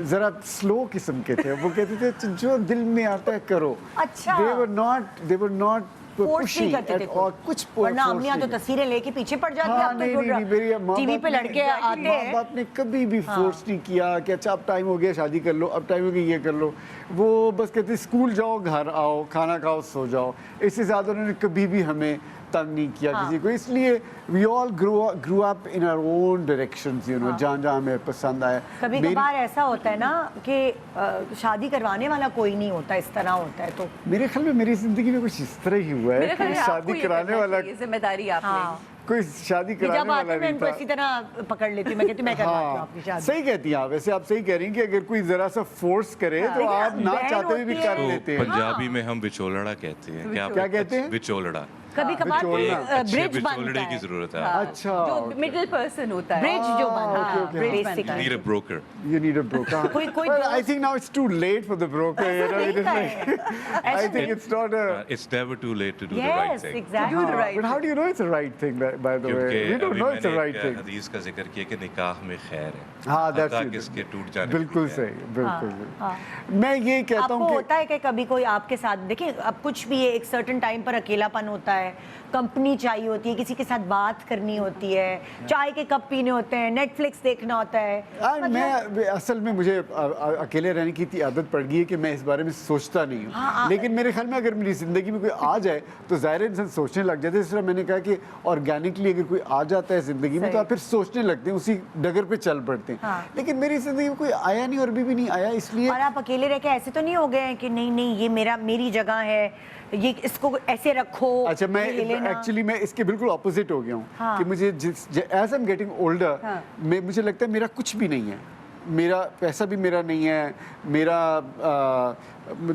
जरा स्लो किस्म के थे, वो कहते थे जो दिल में आता है करो। अच्छा। they were not force pushy नहीं करते at थे all, कुछ वरना force अम्मियां तो नहीं। तस्वीरें लेके पीछे पड़ जाती हाँ, हैं। नहीं, मेरी माँ टीवी बाप पे ने- लड़के आते माँ हैं। बाप ने कभी भी फोर्स नहीं किया कि अच्छा अब टाइम हो गया शादी कर लो, अब टाइम हो गया ये कर लो, वो बस कहते स्कूल जाओ, घर आओ, खाना खाओ, सो जाओ, इससे ज़्यादा उन्होंने कभी भी हमें तंग नहीं किया किसी को, इसलिए we all grew up in our own directions, you know, जहाँ जहाँ हमें पसंद आया। कभी कभार ऐसा होता है ना कि शादी करवाने वाला कोई नहीं होता, इस तरह होता है, तो मेरे ख्याल में मेरी जिंदगी में कुछ इस तरह ही हुआ है मेरे ख्याल कि में आपको शादी ये कराने करना वाला चाहिए, जिम्मेदारी आपने। हाँ, कोई शादी कि कराने जब आते वाला मैं नहीं इनको था। इसी तरह पकड़ लेती हूँ, मैं कहती हूँ मैं करवाती हूँ आपकी शादी। सही कहती हैं आप, वैसे आप सही कह रही हैं कि अगर कोई जरा सा फोर्स करे तो लेकिन आप ना बहन चाहते हुए भी होती कर है। लेते तो हैं। पंजाबी में हम बिचौलड़ा कहते हैं, क्या कहते हैं? बिचौलड़ा। कभी कभार बिचौलना। अच्छे ब्रिज बनता बिचौलड़े की है, जरूरत है। अच्छा, जो मिडिल पर्सन होता है, ब्रिज जो बनता okay, है, okay, ब्रिज हाँ। basically। Need a broker. you need a broker. कोई Well, I दोस्त- think now it's too late for the broker. You know, it is like, I ऐसा think it's not a. It's never too late to do the right Yes, thing. exactly. Do the right But how do you know it's the right thing? By the way, क्योंकि we don't अभी know it's the मैंने right एक thing. हदीस का जिक्र किया कि निकाह में खैर है, हाँ, that's हत्ता it. कि इसके टूट जाने बिल्कुल की है। सही, बिल्कुल। मैं ये कहता आपको हूँ कि होता है कि कभी कोई आपके साथ, देखिए अब कुछ भी है, एक सर्टेन टाइम पर अकेलापन होता है, कंपनी चाहिए होती है, किसी के साथ बात करनी होती है, चाय के कप पीने होते हैं, नेटफ्लिक्स देखना होता है, मैं असल में मुझे अकेले रहने की इतनी आदत पड़ गई है कि मैं इस बारे में सोचता नहीं हूँ, लेकिन मेरे ख्याल में अगर मेरी ज़िंदगी में कोई आ जाए तो ज़ाहिर है इंसान सोचने लग जाता है। इस तरह मैंने कहा कि ऑर्गेनिकली अगर कोई आ जाता है ज़िंदगी में तो आप फिर सोचने लगते हैं, उसी डगर पे चल पड़ते हैं। लेकिन मेरी ज़िंदगी में कोई आया नहीं और अभी भी नहीं आया, इसलिए। और आप अकेले रह के ऐसे तो नहीं हो गए हैं कि नहीं नहीं ये मेरी जगह है, ये इसको ऐसे रखो। अच्छा, मैं ये लेना। एक्चुअली मैं इसके बिल्कुल ऑपोजिट हो गया हूँ कि मुझे as I am getting older मुझे लगता है मेरा कुछ भी नहीं है, मेरा पैसा भी मेरा नहीं है, मेरा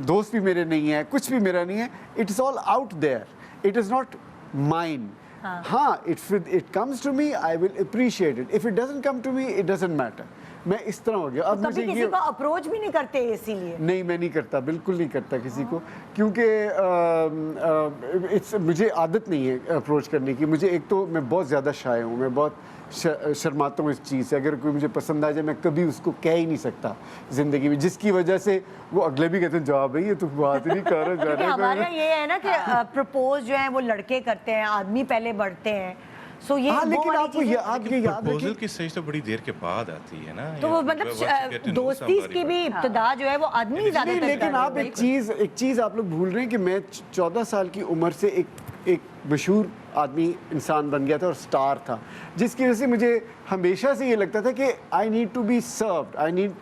दोस्त भी मेरे नहीं है, कुछ भी मेरा नहीं है, it is all out there, it is not mine. हाँ, it comes to me, I will appreciate it, if it doesn't come to me it doesn't matter. मैं इस तरह हो गया अब। तो कभी मुझे किसी को अप्रोच भी नहीं करते इसीलिए? नहीं, मैं नहीं करता, बिल्कुल नहीं करता किसी को, क्योंकि मुझे आदत नहीं है अप्रोच करने की। मुझे एक तो मैं बहुत ज़्यादा शाय हूँ, मैं बहुत शर्माता हूँ इस चीज़ से। अगर कोई मुझे पसंद आ जाए मैं कभी उसको कह ही नहीं सकता ज़िंदगी में, जिसकी वजह से वो अगले भी कहते हैं जा भाई ये तो बात नहीं कर रहा क्योंकि हमारे जा यहाँ ये है ना कि प्रपोज जो है वो लड़के करते हैं, आदमी पहले बढ़ते हैं, सो ये हाँ, वो लेकिन वाली आपको चीज़ें- आप ये याद प्रपोजल रखिए। की स्टेज तो बड़ी देर के बाद आती है ना, तो वो मतलब दोस्ती की भी इब्तिदा जो है वो आदमी नहीं, ज़्यादातर लेकिन करता आप है। एक चीज़ आप लोग भूल रहे हैं कि मैं 14 साल की उम्र से एक मशहूर आदमी इंसान बन गया था और स्टार था, जिसकी वजह से मुझे हमेशा से ये लगता था कि I need to be served, I need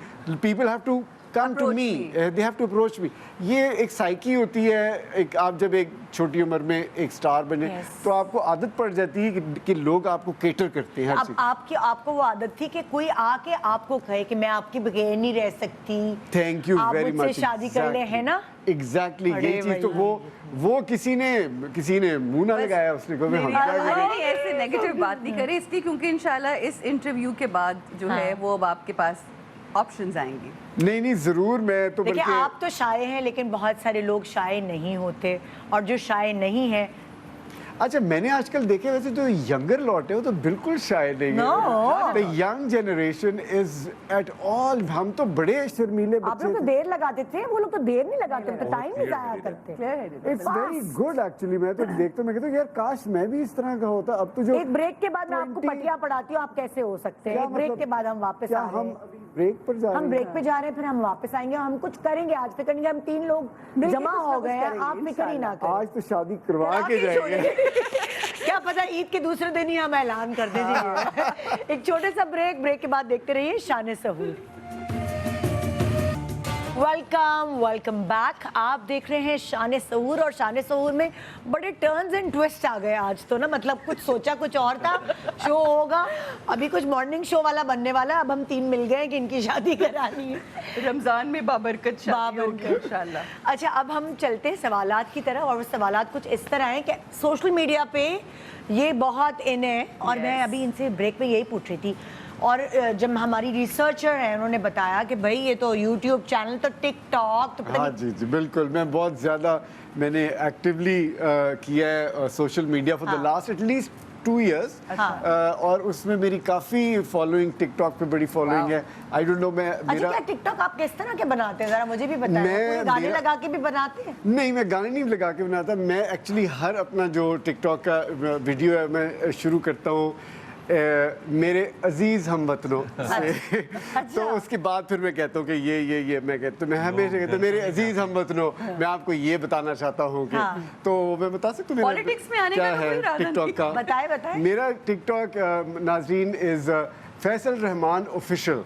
people have to come to me, they have to approach me. ये एक साइकी होती है, एक आप जब एक छोटी उम्र में एक स्टार बने तो आपको आदत पड़ जाती है कि लोग आपको केटर करते हैं हर चीज़। अब आपको वो आदत थी कि कोई आके आपको कहे कि मैं आपके बगैर नहीं रह सकती, थैंक यू वेरी मच, आप मुझसे शादी कर ले, है ना? एग्जैक्टली अरे यही चीज़ तो वो किसी ने मुंह ना लगाया, उसने कहा हम क्या करें। नहीं, ऐसे नेगेटिव बात नहीं करें इसलिए, क्योंकि इंशाल्लाह इस इंटरव्यू के बाद जो है वो अब आपके पास ऑप्शंस आएंगी। नहीं ज़रूर, मैं तो देखिए बल्कि आप तो शाये हैं, लेकिन बहुत सारे लोग शाये नहीं होते, और जो शाये नहीं है अच्छा मैंने आजकल देखे वैसे जो यंगर लॉट है वो तो बिल्कुल शायद नहीं है। The young generation is at all, हम तो बड़े शर्मीले आप बच्चे लोग तो थे। देर लगाते थे, वो लोग तो देर नहीं लगाते थे, टाइम नहीं जाया करते। It's very good actually. मैं तो देखता हूँ, मैं कहता हूँ यार काश मैं भी इस तरह का होता। अब तो जो एक ब्रेक के बाद मैं आपको 20 पटिया पढ़ाती हूँ, आप कैसे हो सकते हैं। क्या एक ब्रेक मतलब- के बाद हम वापस क्या आ रहे हम हैं, अभी ब्रेक पर जा रहे हम हैं? ब्रेक पे जा रहे हैं, फिर हम वापस आएंगे, हम कुछ करेंगे, आज फिर करेंगे। हम 3 लोग जमा हो गए हैं, आप फिक्र ही ना करें। आज तो शादी करवा आप के ही जाएंगे। छोड़िए। क्या पता ईद के दूसरे दिन ही हम ऐलान कर दें जी। एक छोटे सा ब्रेक के बाद देखते रहिए शान सहूर। Welcome back. आप देख रहे हैं शान सहूर, और शान सहूर में बड़े टर्न्स एंड ट्विस्ट आ गए आज तो ना। मतलब कुछ सोचा कुछ और था, शो होगा अभी कुछ मॉर्निंग शो वाला बनने वाला है। अब हम 3 मिल गए कि इनकी शादी करानी है रमजान में बाबरकत शादी होगी इंशाल्लाह। अच्छा, अब हम चलते हैं सवालात की तरफ, और वो सवालात कुछ इस तरह हैं कि सोशल मीडिया पे ये बहुत इन है, और मैं अभी इनसे ब्रेक पे यही पूछ रही थी। और जब हमारी रिसर्चर हैं उन्होंने बताया कि भाई ये तो यूट्यूब चैनल, तो टिकटॉक, तो पता हाँ नहीं। जी जी बिल्कुल। मैं बहुत ज़्यादा मैंने एक्टिवली किया है social media for the last at least 2 years। और उसमें मेरी काफ़ी फॉलोइंग, टिकटॉक पे बड़ी फॉलोइंग है। आई डोंट नो मैं अच्छा, मेरा क्या टिकटॉक आप किस तरह के बनाते हैं, जरा मुझे भी बताएं। मैं- कोई गाने मेरा- लगा के भी बनाते हैं? नहीं, मैं गाने नहीं लगा के बनाता। मैं एक्चुअली हर अपना जो टिकटॉक का वीडियो है मैं शुरू करता हूँ मेरे अजीज हमवतनों से। तो उसके बाद फिर मैं कहता हूँ कि ये मैं कहता हूँ, मैं हमेशा कहता हूँ मेरे अजीज हमवतनों, मैं आपको ये बताना चाहता हूँ कि तो मैं बता सकता हूँ मेरा Politics में आने क्या का कोई है इरादा टिकटॉक का। बताएं। मेरा टिकटॉक नाजरीन इज फैसल रहमान ऑफिशियल।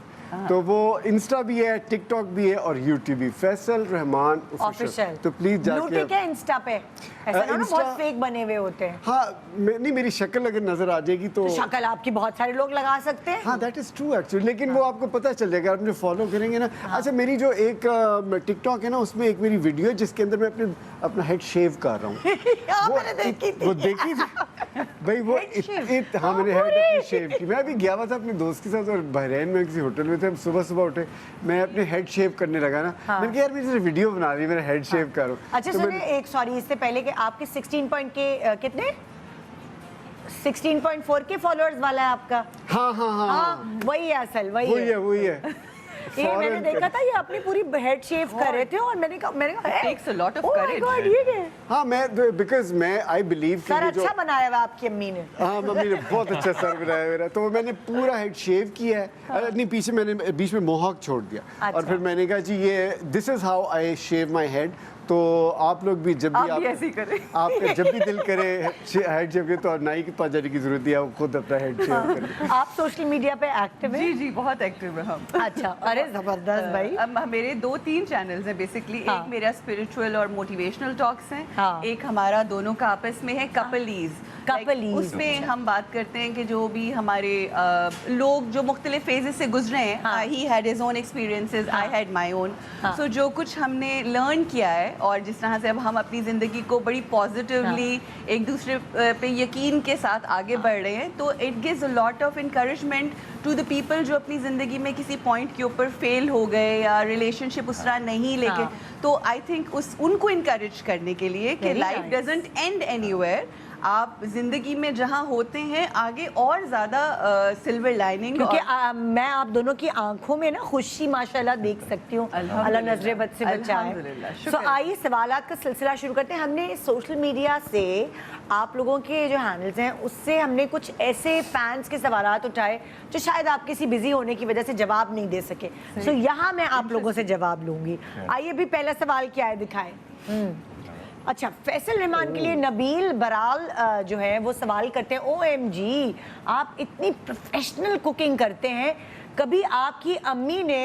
तो वो इंस्टा भी है, टिकटॉक भी है और यूट्यूब भी, फैसल रहमान ऑफिशियल। तो प्लीज जाके टिक है इंस्टा पे, ऐसा ना इंस्टा- बहुत फेक बने हुए होते हैं। हाँ नहीं, मेरी शक्ल अगर नजर आ जाएगी तो शक्ल आपकी बहुत सारे लोग लगा सकते हैं। हाँ दैट इज ट्रू एक्चुअली, लेकिन वो आपको पता चल जाएगा, आप मुझे फॉलो करेंगे ना। अच्छा, मेरी जो एक टिकटॉक है ना, उसमें एक मेरी वीडियो है जिसके अंदर मैं अपना हेड शेव कर रहा हूँ। मैंने देखी थी। वो देखी थी भाई, वो हाँ मैंने हेड अपनी शेव की। मैं अभी गया हुआ था अपने दोस्त के साथ और बहरीन में किसी होटल में थे। हम सुबह उठे, मैं अपने हेड शेव करने लगा ना। मैंने कहा यार मेरी वीडियो बना रही है, मेरा हेड शेव कर रहा हूँ। अच्छा सुनिए, एक सॉरी इससे पहले कि आपके 16 पॉइंट के कितने 16.4 के फॉलोअर्स वाला है आपका। हाँ वही है असल, वही है। ये मैंने Foreign देखा था, ये अपनी पूरी हेड शेव कर रहे थे, और मैंने कहा takes a lot of oh my courage. God, ये क्या है? हाँ मैं बिकॉज मैं आई बिलीव सर अच्छा बनाया हुआ आपकी अम्मी ने। हाँ मम्मी ने बहुत अच्छा सर बनाया मेरा। तो मैंने पूरा हेड शेव किया है। नहीं, पीछे मैंने बीच में मोहक छोड़ दिया। और फिर मैंने कहा जी ये this is how I shave my head. तो आप लोग भी जब भी आप भी ऐसे ही करें। आपका जब भी दिल करे हेड शेव के, तो नाई के पास जाने की जरूरत है, आप खुद अपना हेड शेव करें। आप सोशल मीडिया पे एक्टिव हैं? जी बहुत एक्टिव है हम। अच्छा, अरे जबरदस्त भाई। अब मेरे 2-3 चैनल्स हैं बेसिकली। हाँ। एक मेरा स्पिरिचुअल और मोटिवेशनल टॉक्स हैं। हाँ। एक हमारा दोनों का आपस में है कपलीज। उसमें हम बात करते हैं कि जो भी हमारे लोग जो मुख्तलिफ फेजेस से गुजरे हैं, he had his own experiences, I had my own. So जो कुछ हमने लर्न किया है और जिस तरह से अब हम अपनी ज़िंदगी को बड़ी पॉजिटिवली एक दूसरे पे यकीन के साथ आगे बढ़ रहे हैं, तो it gives a lot of encouragement to the people जो अपनी ज़िंदगी में किसी पॉइंट के ऊपर फेल हो गए या रिलेशनशिप उस तरह नहीं लेके। तो आई थिंक उनको इनकरेज करने के लिए कि लाइफ डजंट एंड एनीवेयर। आप जिंदगी में जहाँ होते हैं आगे और ज़्यादा सिल्वर लाइनिंग, क्योंकि मैं आप दोनों की आंखों में ना खुशी माशाल्लाह देख सकती हूँ। अल्लाह नजरे बद से बचाए। तो आइए सवालात का सिलसिला शुरू करते हैं। हमने सोशल मीडिया से आप लोगों के जो हैंडल्स हैं उससे हमने कुछ ऐसे फैंस के सवालात उठाए जो शायद आप किसी बिजी होने की वजह से जवाब नहीं दे सके। सो यहाँ मैं आप लोगों से जवाब लूँगी। आइए भी पहला सवाल क्या है, दिखाएं। अच्छा, फैसल रहमान के लिए नबील बराल जो है वो सवाल करते हैं, OMG आप इतनी प्रोफेशनल कुकिंग करते हैं, कभी आपकी अम्मी ने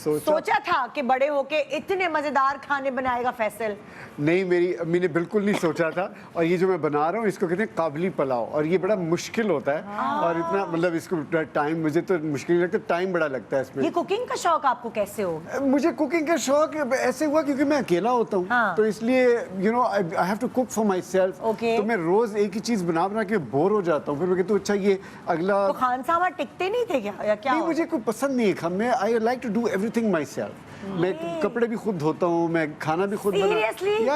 सोचा था कि बड़े होके इतने मजेदार खाने बनाएगा फैसल? नहीं, मेरी अम्मी ने बिल्कुल नहीं सोचा था। और ये जो मैं बना रहा हूँ इसको कहते हैं काबली पुलाव, और ये बड़ा मुश्किल होता है। और इतना मतलब इसको टाइम, मुझे तो मुश्किल लगता है, टाइम बड़ा लगता है इसमें। ये कुकिंग का शौक आपको कैसे हो? मुझे कुकिंग का शौक ऐसे हुआ क्योंकि मैं अकेला होता हूँ। तो इसलिए you know I have to cook for myself. तो मैं रोज एक ही चीज बना बना के बोर हो जाता हूँ। फिर मैं कहता हूँ अच्छा ये अगला। तो खान साहब टिकते नहीं थे क्या, या क्या? नहीं, मुझे कोई पसंद नहीं है। मैं I like to do everything everything myself. मैं कपड़े भी खुद धोता हूँ, मैं खाना भी खुद सीरियसली या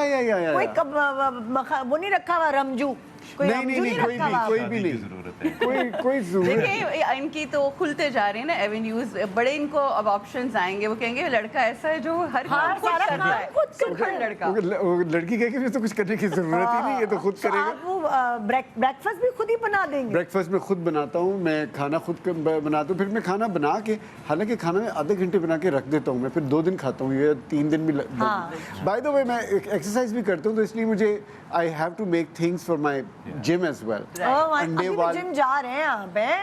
कोई वो नहीं रखा हुआ रमजू, कोई नहीं रमजू नहीं नहीं रखा हुआ? कोई भी शादी की नहीं, जरूरत है। कोई जरूरत नहीं। देखिए इनकी तो खुलते जा रहे हैं ना एवेन्यूज, बड़े इनको अब ऑप्शंस आएंगे। वो कहेंगे लड़का ऐसा है जो हर हाँ, काम खुद सारा करता काम है, खुद करता सुपर है। लड़का। वो लड़की कहेगी मुझे तो कुछ करने की जरूरत ही नहीं, ये तो खुद तो करेगा। आप वो ब्रेकफास्ट भी खुद ही बना देंगे? ब्रेकफास्ट में खुद बनाता हूँ, मैं खाना खुद बनाता हूँ, फिर मैं खाना बना के, हालांकि खाना मैं आधे घंटे बना के रख देता हूँ, मैं फिर 2 दिन खाता हूँ, ये 3 दिन भी बाय द वे मैं एक्सरसाइज भी करता हूँ, तो इसलिए मुझे I have to make things for my gym as well. अभी भी जिम जा रहे हैं आप हैं?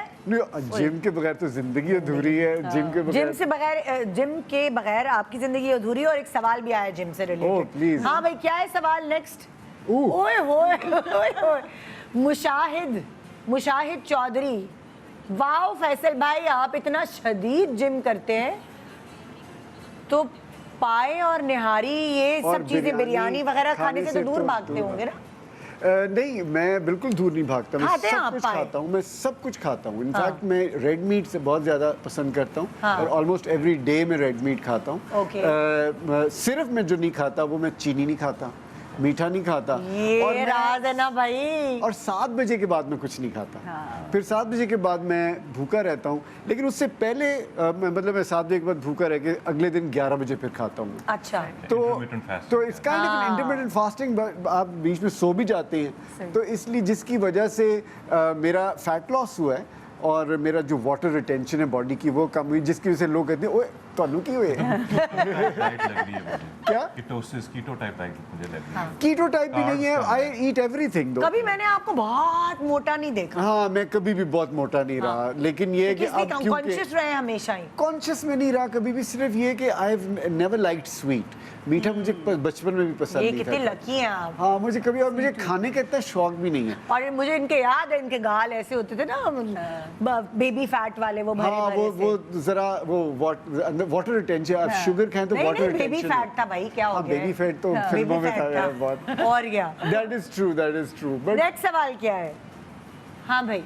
जिम के बगैर तो जिंदगी अधूरी है। जिम के बगैर जिम के बगैर आपकी जिंदगी अधूरी है। और एक सवाल भी आया जिम से रिलेटेड। प्लीज। हाँ भाई, क्या है सवाल नेक्स्ट? ओए होए ओए होए। मुशाहिद चौधरी, वाओ फैसल भाई आप इतना शदीद जिम करते हैं, तो पाए और निहारी ये सब चीजें बिरयानी वगैरह खाने से तो दूर भागते होंगे ना? नहीं, मैं बिल्कुल दूर नहीं भागता, मैं खाते हैं सब आप कुछ पाए? खाता हूँ, मैं सब कुछ खाता हूँ। इनफैक्ट मैं रेड मीट से बहुत ज़्यादा पसंद करता हूँ, और ऑलमोस्ट एवरी डे मैं रेड मीट खाता हूँ। सिर्फ मैं जो नहीं खाता वो मैं चीनी नहीं खाता, मीठा नहीं खाता, ये राज है ना भाई। और 7 बजे के बाद मैं कुछ नहीं खाता। फिर 7 बजे के बाद मैं भूखा रहता हूँ, लेकिन उससे पहले मतलब मैं 7 बजे के बाद भूखा रह के अगले दिन 11 बजे फिर खाता हूँ। अच्छा, तो इस काइंड ऑफ इंटरमिटेंट फास्टिंग, आप बीच में सो भी जाते हैं, तो इसलिए जिसकी वजह से मेरा फैट लॉस हुआ है और मेरा जो वाटर रिटेंशन है बॉडी की वो कम हुई, जिसकी वजह से लोग कहते हैं ओए तनु की हुए क्या कीटोसिस, कीटो टाइप मुझे लग रही है। कीटो टाइप भी नहीं है, आई ईट एवरीथिंग। कभी मैंने आपको बहुत मोटा नहीं देखा। हाँ, मैं कभी भी बहुत मोटा नहीं रहा, लेकिन ये कि अब क्योंकि कॉन्शियस रहे हमेशा ही। कॉन्शियस में नहीं रहा कभी भी, सिर्फ ये कि I have never liked sweet. मीठा मुझे बचपन में भी पसंद ये नहीं था। कितने लकी हैं आप। हाँ, मुझे कभी, और मुझे खाने का इतना शौक भी नहीं है। और मुझे इनके याद है, इनके गाल ऐसे होते थे ना बेबी फैट वाले, वो भरे हाँ, भरे से। वो जरा वो वाटर रिटेंशन, आप शुगर खाएं तो वाटर नहीं, बेबी रिटेंशन। फैट था भाई, क्या हो हाँ, गया? बेबी फैट तो फिल्मों में था यार बहुत। और क्या? That is true but next सवाल क्या है? हाँ भाई,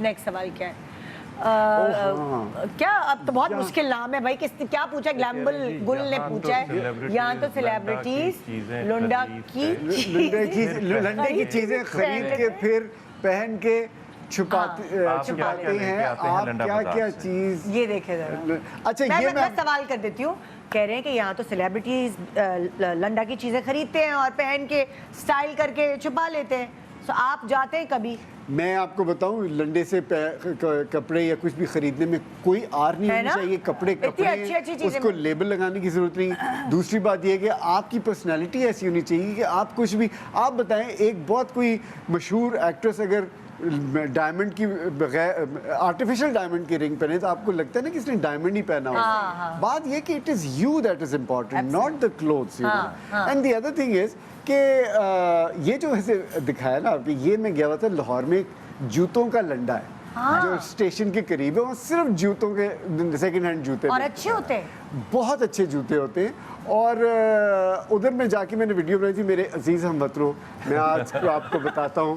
नेक्स्ट सवाल क्या है? क्या अब तो बहुत मुश्किल नाम है भाई, किसने क्या पूछा? ग्लैम्बल गुल ने पूछा है। यहाँ तो सेलिब्रिटीज लुंडा लंडे की चीजें खरीद के फिर पहन के छुपाते हैं। आप क्या चीज, ये देखे जरा। अच्छा ये मैं सवाल कर देती हूँ। कह रहे हैं कि यहाँ तो सेलिब्रिटीज लंडा की चीजें खरीदते हैं और पहन के स्टाइल करके छुपा लेते हैं, तो आप जाते हैं कभी? मैं आपको बताऊं, लंडे से कपड़े या कुछ भी खरीदने में कोई आर नहीं होनी चाहिए। कपड़े उसको लेबल लगाने की जरूरत नहीं। दूसरी बात यह है कि आपकी पर्सनालिटी ऐसी होनी चाहिए कि आप कुछ भी, आप बताएं एक बहुत कोई मशहूर एक्ट्रेस अगर डायमंड की बगैर आर्टिफिशियल डायमंड की रिंग पहने तो आपको लगता है ना कि इसने डायमंड ही पहना हो। बात ये कि it is you that is important, not the clothes, you know. And the other thing is कि ये जो ऐसे दिखाया ना आपने, ये मैं गया हुआ था लाहौर में, एक जूतों का लंडा है जो स्टेशन के करीब है, वहाँ सिर्फ जूतों के सेकंड हैंड जूते और अच्छे होते हैं, बहुत अच्छे जूते होते हैं। और उधर में जाके मैंने वीडियो बनाई थी। मेरे अजीज हमवतनों, मैं आज आपको बताता हूँ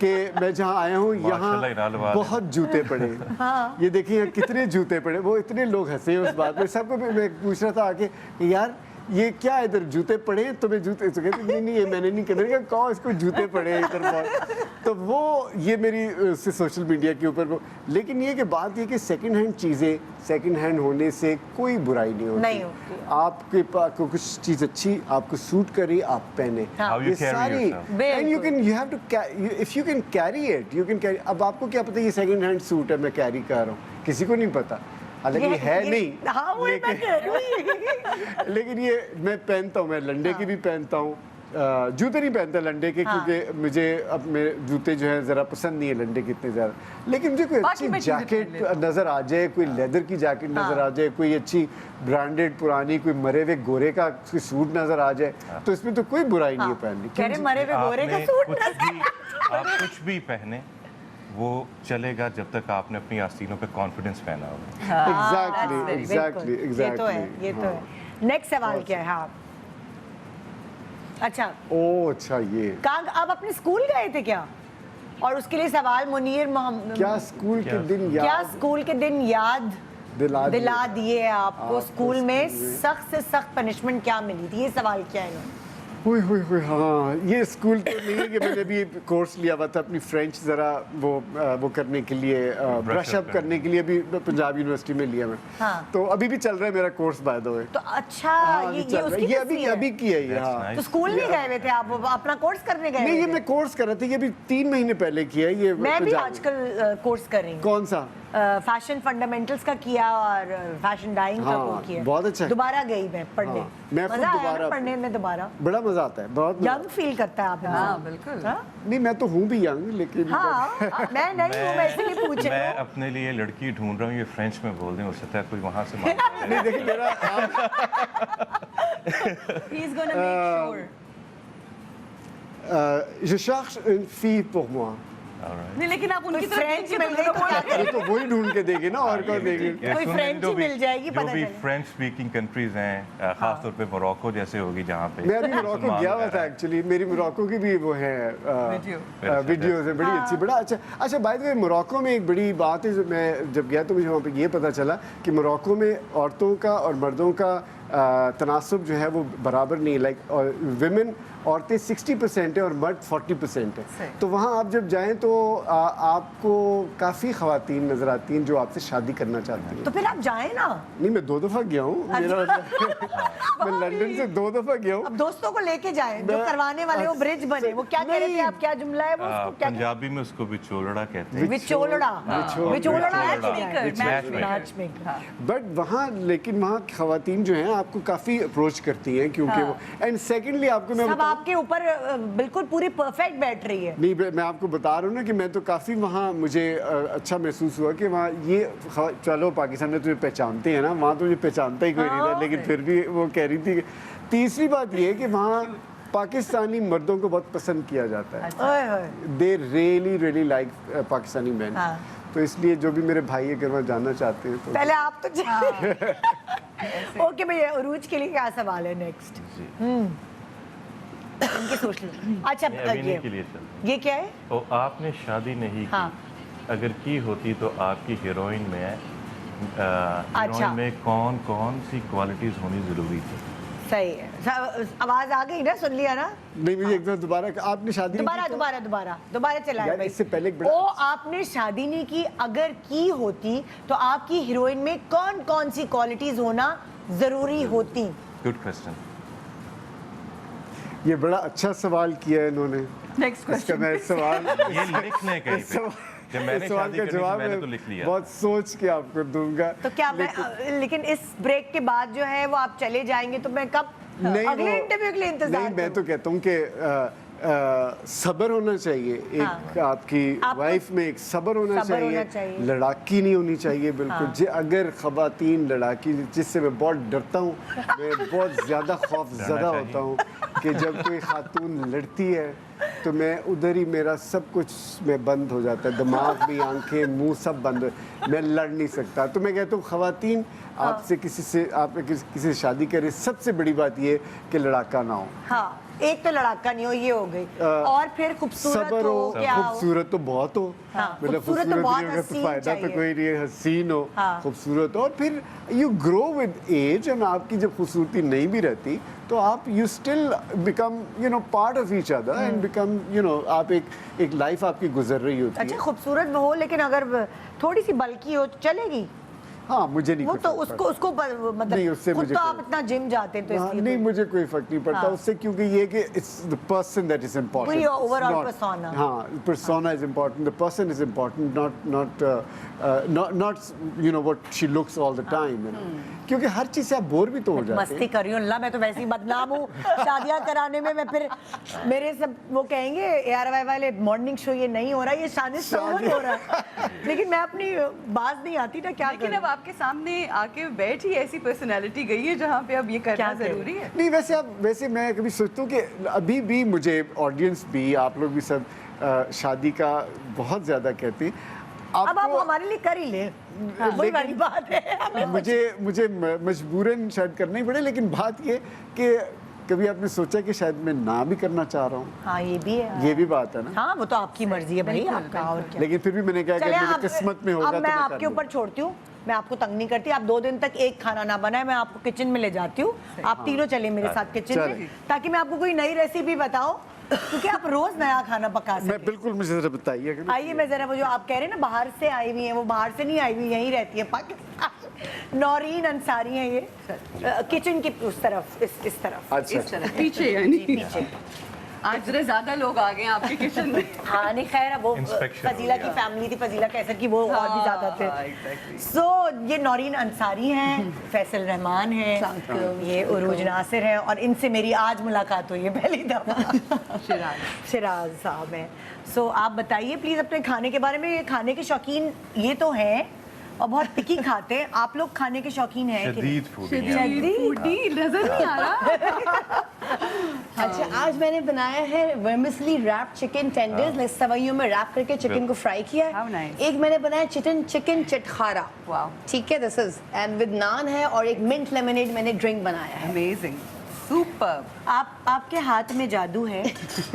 कि मैं जहाँ आया हूँ यहाँ बहुत जूते पड़े। ये देखिए यहाँ कितने जूते पड़े। वो इतने लोग हंसे उस बात में। सबको मैं पूछ रहा था आके यार ये क्या है, इधर जूते पड़े हैं तुम्हें? जूते तो कहते नहीं ये मैंने नहीं कहा। कहो इसको जूते पड़े हैं इधर बहुत। तो वो ये मेरी उससे सोशल मीडिया के ऊपर वो, लेकिन ये कि बात ये कि सेकंड हैंड चीज़ें सेकंड हैंड होने से कोई बुराई नहीं होती। आपके पास कुछ चीज़ अच्छी आपको सूट करी आप पहने, ये सारी, and you have to, if you can carry it you can carry. अब आपको क्या पता ये सेकंड हैंड सूट है मैं कैरी कर रहा हूँ, किसी को नहीं पता, हालांकि है नहीं। हाँ, लेकिन ये मैं पहनता हूँ, मैं लंडे की भी पहनता हूँ। जूते नहीं पहनता लंडे के, क्योंकि मुझे अब मेरे जूते जो हैं ज़रा पसंद नहीं है लंडे के इतने ज़्यादा। लेकिन मुझे कोई अच्छी जैकेट नज़र आ जाए, कोई लेदर की जैकेट नज़र आ जाए, कोई अच्छी ब्रांडेड पुरानी कोई मरे हुए गोरे का सूट नज़र आ जाए, तो इसमें तो कोई बुराई नहीं है पहनने। मरे हुए गोरे का सूट आप कुछ भी पहने वो चलेगा जब तक आपने अपनी आस्तीनों पे कॉन्फिडेंस पहना होगा। एग्जैक्टली। ये तो है। नेक्स्ट सवाल क्या है? आप अच्छा ये आप अपने स्कूल गए थे क्या? और उसके लिए सवाल मुनीर मोहम्मद, क्या स्कूल के दिन याद दिला दिए आपको स्कूल में सख्त से सख्त पनिशमेंट क्या मिली थी, ये सवाल क्या है इन्होंने? हुई हाँ, ये स्कूल तो नहीं है कि मैंने अभी कोर्स लिया हुआ था अपनी फ्रेंच ज़रा वो करने के लिए, ब्रश अप करने के लिए अभी पंजाब यूनिवर्सिटी में लिया मैं। हाँ। तो अभी भी चल रहा है मेरा कोर्स बाय द वे। तो अच्छा, हाँ, ये चल रहा है। उसकी ये अभी किस्ती है? अभी की है ये। हाँ तो स्कूल नहीं गए हुए थे आप, वो अपना कोर्स करने गए नहीं, हुए ये थे? मैं कोर्स कर रहा था, ये अभी 3 महीने पहले किया है ये। मैं भी पंजाब में। आजकल कोर्स कर रही हूँ। कौन सा? फैशन फंडामेंटल्स का किया और फैशन डाइंग का हाँ, वो किया। बहुत अच्छा है। दोबारा गई मैं पढ़ने। हाँ, मैं खुद मजा आया दोबारा- ना पढ़ने में दोबारा? बड़ा मजा आता है, बहुत मजा। यंग फील करता है आप? हाँ बिल्कुल। नहीं, मैं तो हूँ भी यंग, लेकिन हाँ, मैं नहीं हूँ, मैं इसलिए पूछ रही मैं हूँ। अपने लिए लड़की ढूंढ रहा हूँ, ये फ्रेंच में बोल दें, हो सकता है कोई वहाँ से नहीं देखिए मेरा He's gonna make sure. je cherche une fille pour moi। नहीं लेकिन आप उनकी तरफ फ्रेंच देखिए मिल गई तो क्या ये करें? तो वही ढूंढ के देगी ना, और कौन देगी? कोई फ्रेंच ही मिल जाएगी, जो पता भी चले। फ्रेंच स्पीकिंग कंट्रीज हैं, खास तौर पे मोरक्को जैसे होगी जहाँ पे मैं अभी मोरक्को गया हुआ था एक्चुअली, मेरी मोरक्को की भी वो है वीडियोस है बड़ी अच्छी, बड़ा अच्छा। अच्छा, बाय द वे मोरक्को में एक बड़ी बात है, जो मैं जब गया तो मुझे वहाँ पे ये पता चला कि मोरक्को में औरतों का और मर्दों का तनासुब जो है वो बराबर नहीं, लाइक विमेन औरतें 60% है और मर्द 40% है। तो वहाँ आप जब जाएं तो आपको काफ़ी ख़वातीन नज़र आती हैं जो आपसे शादी करना चाहती हैं। तो फिर आप जाए ना। नहीं, मैं 2 दफ़ा गया हूँ, मेरा मैं लंदन से 2 दफ़ा गया हूँ। अब दोस्तों को लेके जाए, जो मैं- करवाने वाले वो ब्रिज बने, वो क्या कह रहे थे नहीं। आप, क्या जुमला है वो, उसको क्या पंजाबी में उसको विचोलड़ा कहते हैं। विचोलड़ा? विचोलड़ा Matchmaker। मैचमेकर। बट वहाँ, लेकिन वहाँ ख़वातीन जो हैं आपको काफ़ी अप्रोच करती हैं, क्योंकि वो एंड सेकेंडली आपको मैं सब बताऊं- आपके ऊपर बिल्कुल पूरी परफेक्ट बैठ रही है। नहीं, मैं आपको बता रहा हूँ ना कि मैं तो काफ़ी वहाँ मुझे अच्छा महसूस हुआ कि वहाँ ये चलो पाकिस्तान में तुझे पहचानते हैं ना, वहाँ तो मुझे पहचानता ही कोई नहीं था, लेकिन फिर भी वो कह रही थी। तीसरी बात ये है कि वहाँ पाकिस्तानी मर्दों को बहुत पसंद किया जाता है। ओए होए। They really like Pakistani man. हाँ। तो इसलिए जो भी मेरे भाई अगर वहाँ जानना चाहते हैं तो पहले आप तो ओके भैया, उरूज के लिए क्या सवाल है नेक्स्ट? इनकी सोच लो। अच्छा, मैं अभिनय के लिए चलता हूँ। ये क्या है? तो आपने शादी नहीं हाँ। की, अगर की होती तो आपकी हीरोइन में अच्छा। हीरोइन में कौन कौन सी क्वालिटीज होनी जरूरी थी? सही है, आवाज आ गई ना, सुन लिया ना? नहीं, मुझे एक बार दोबारा, आपने शादी नहीं दोबारा की तो- दोबारा चलाए यार, भाई। इससे पहले एक बड़ा- ओ, आपने शादी नहीं की, अगर की होती तो आपकी हीरोइन में कौन कौन सी क्वालिटीज होना जरूरी होती? Good question. ये बड़ा अच्छा सवाल किया है इन्होंने। नेक्स्ट इसका मैं सवाल ये लिखने कहीं इस पे सवाल- जब मैंने इस सवाल शादी का करनी थी, जवाब मैंने मैं तो लिख लिया। बहुत सोच के आपको दूंगा। तो क्या मैं लेकिन इस ब्रेक के बाद जो है वो आप चले जाएंगे तो मैं कब नहीं, अगले वो- इंटरव्यू के लिए इंतजार नहीं, मैं करूं? तो कहता हूँ कि सब्र होना चाहिए एक, हाँ। आपकी आपको वाइफ में एक सब्र होना सब्र होना चाहिए, चाहिए। लड़ाकी नहीं होनी चाहिए बिल्कुल। हाँ। अगर खवातीन लड़ाकी, जिससे मैं बहुत डरता हूँ, मैं बहुत ज़्यादा खौफज़दा डरना होता हूँ कि जब कोई खातून लड़ती है तो मैं उधर ही मेरा सब कुछ में बंद हो जाता है, दिमाग भी, आंखें, मुंह सब बंद, मैं लड़ नहीं सकता। तो मैं कहता हूँ खवातीन आपसे किसी से, आप किसी से शादी करें, सबसे बड़ी बात ये कि लड़ाका ना हो। हाँ, एक तो लड़ाका नहीं हो, ये हो गई, और फिर खूबसूरत सबर हो, क्या हो? खूबसूरत तो बहुत हो, हाँ, मतलब खूबसूरत तो बहुत नहीं होगा तो हसीन फायदा तो चाहिए। कोई नहीं है, हसीन हो, हाँ। खूबसूरत हो, और फिर you grow with age, and आपकी जब खूबसूरती नहीं भी रहती तो आप you still become part of each other and become आप एक लाइफ आपकी गुजर रही होती अच्छा, है। खूबसूरत हो लेकिन अगर थोड़ी सी बल्की हो तो चलेगी? हाँ, मुझे नहीं वो कोई तो फर्क उसको उसको मतलब नहीं, उससे खुद मुझे तो कोई- आप इतना जिम जाते हैं तो हाँ, इसलिए नहीं, कोई- मुझे कोई फर्क नहीं पड़ता हाँ। उससे, क्योंकि ये कि it's the person that is important, पूरी overall persona। हाँ, persona is important, the person is important, not what she looks all the time, क्योंकि हर चीज से आप बोर भी तो हो जाते मस्ती हैं। कर रही हूँ अल्लाह, मैं तो वैसे ही बदनाम हूँ शादियाँ कराने में। मैं फिर मेरे सब वो कहेंगे ARY वाले मॉर्निंग शो ये नहीं हो रहा, ये शानिश सऊद हो रहा है। लेकिन मैं अपनी बाज नहीं आती ना, क्या लेकिन करूं? अब आपके सामने आके बैठी ऐसी पर्सनालिटी गई है जहाँ पे अब ये करना क्या करें? जरूरी है। नहीं, वैसे मैं कभी सोचता हूँ कि अभी भी मुझे ऑडियंस भी, आप लोग भी सब शादी का बहुत ज़्यादा कहते हैं। अब आप हमारे लिए कर ही ले, वही वाली बात है। हमें मुझे मजबूरन शायद करना ही पड़े, लेकिन बात ये कि कभी आपने सोचा कि शायद मैं ना भी करना चाह रहा हूँ? हाँ, ये भी है, ये भी बात है ना। हाँ, वो तो आपकी मर्जी है भाई, आपका और क्या। लेकिन फिर भी मैंने कहा कि चलिए, मेरी अब किस्मत में होगा अब तो मैं मैं कर आपके ऊपर लूँगा। छोड़ती हूँ। मैं आपको तंग नहीं करती, आप 2 दिन तक एक खाना ना बनाए, मैं आपको किचन में ले जाती हूँ, आप तीनों चले मेरे साथ किचन में, ताकि मैं आपको कोई नई रेसिपी बताऊँ, क्योंकि आप रोज नया खाना पका सकते मैं बिल्कुल, मुझे जरा बताइए। आइए मैं जरा, वो जो आप कह रहे हैं ना बाहर से आई हुई हैं, वो बाहर से नहीं आई हुई, यहीं रहती है पाकिस्तान। नौरीन अंसारी हैं ये, किचन की उस तरफ, इस तरफ, अच्छा, इस तरह पीछे यानी पीछे। आज जरा ज्यादा लोग आ गए आपके किचन में। हाँ नहीं खैर, वो Inspection फजीला हो की गया। फैमिली थी, फजीला कैसर की, वो और भी ज्यादा थे। exactly. सो ये नौरीन अंसारी हैं, फैसल रहमान हैं, ये उरूज नासिर हैं, और इनसे मेरी आज मुलाकात हुई है पहली दफा। शिराज साहब हैं। सो आप बताइए प्लीज अपने खाने के बारे में। ये खाने के शौकीन ये तो हैं और बहुत पिकी खाते हैं, आप लोग खाने के शौकीन हैं कि नहीं? शदीद फूडी हैं। फूडी नजर नहीं आ रहा। अच्छा, आज मैंने बनाया है वर्मिसली रैप चिकन टेंडर्स, सवैयों में रैप करके चिकन को फ्राई किया How है। nice. एक मैंने बनाया चिकन चटखारा, Wow. ठीक है, दिस इज एंड विद नान है, और एक मिंट लेमनेड मैंने ड्रिंक बनाया है। Amazing, super. आपके हाथ में जादू है।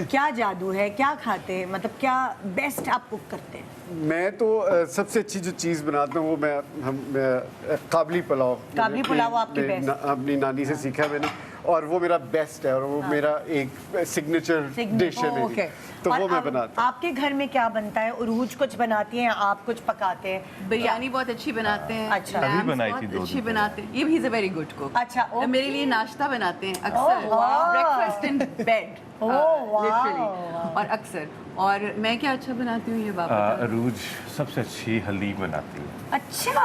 क्या जादू है, क्या खाते हैं, मतलब क्या बेस्ट आप कुक करते हैं? मैं तो सबसे अच्छी जो चीज़ बनाता हूँ वो मैं काबली पुलाव। काबली पुलाव आपकी best? अपनी नानी से सीखा है मैंने, और वो मेरा बेस्ट है, और वो मेरा एक सिग्नेचर डिश है मेरी, ओके। तो और वो मैं अब बनाता हूँ। आपके घर में क्या बनता है? उरूज कुछ बनाती हैं, आप कुछ पकाते हैं? बिरयानी बहुत अच्छी बनाते हैं। अच्छा। अभी लैम्स बनाई बहुत थी 2 अच्छी दिन बनाते हैं। ये भी is a very good cook. अच्छा, तो मेरे लिए नाश्ता बनाते हैं Oh, अक्सर, wow. Breakfast in bed, wow. Literally, और अक्सर। और मैं क्या अच्छा बनाती हूँ ये बात बताओ। अरूज सबसे अच्छी हलीम बनाती है, अच्छा,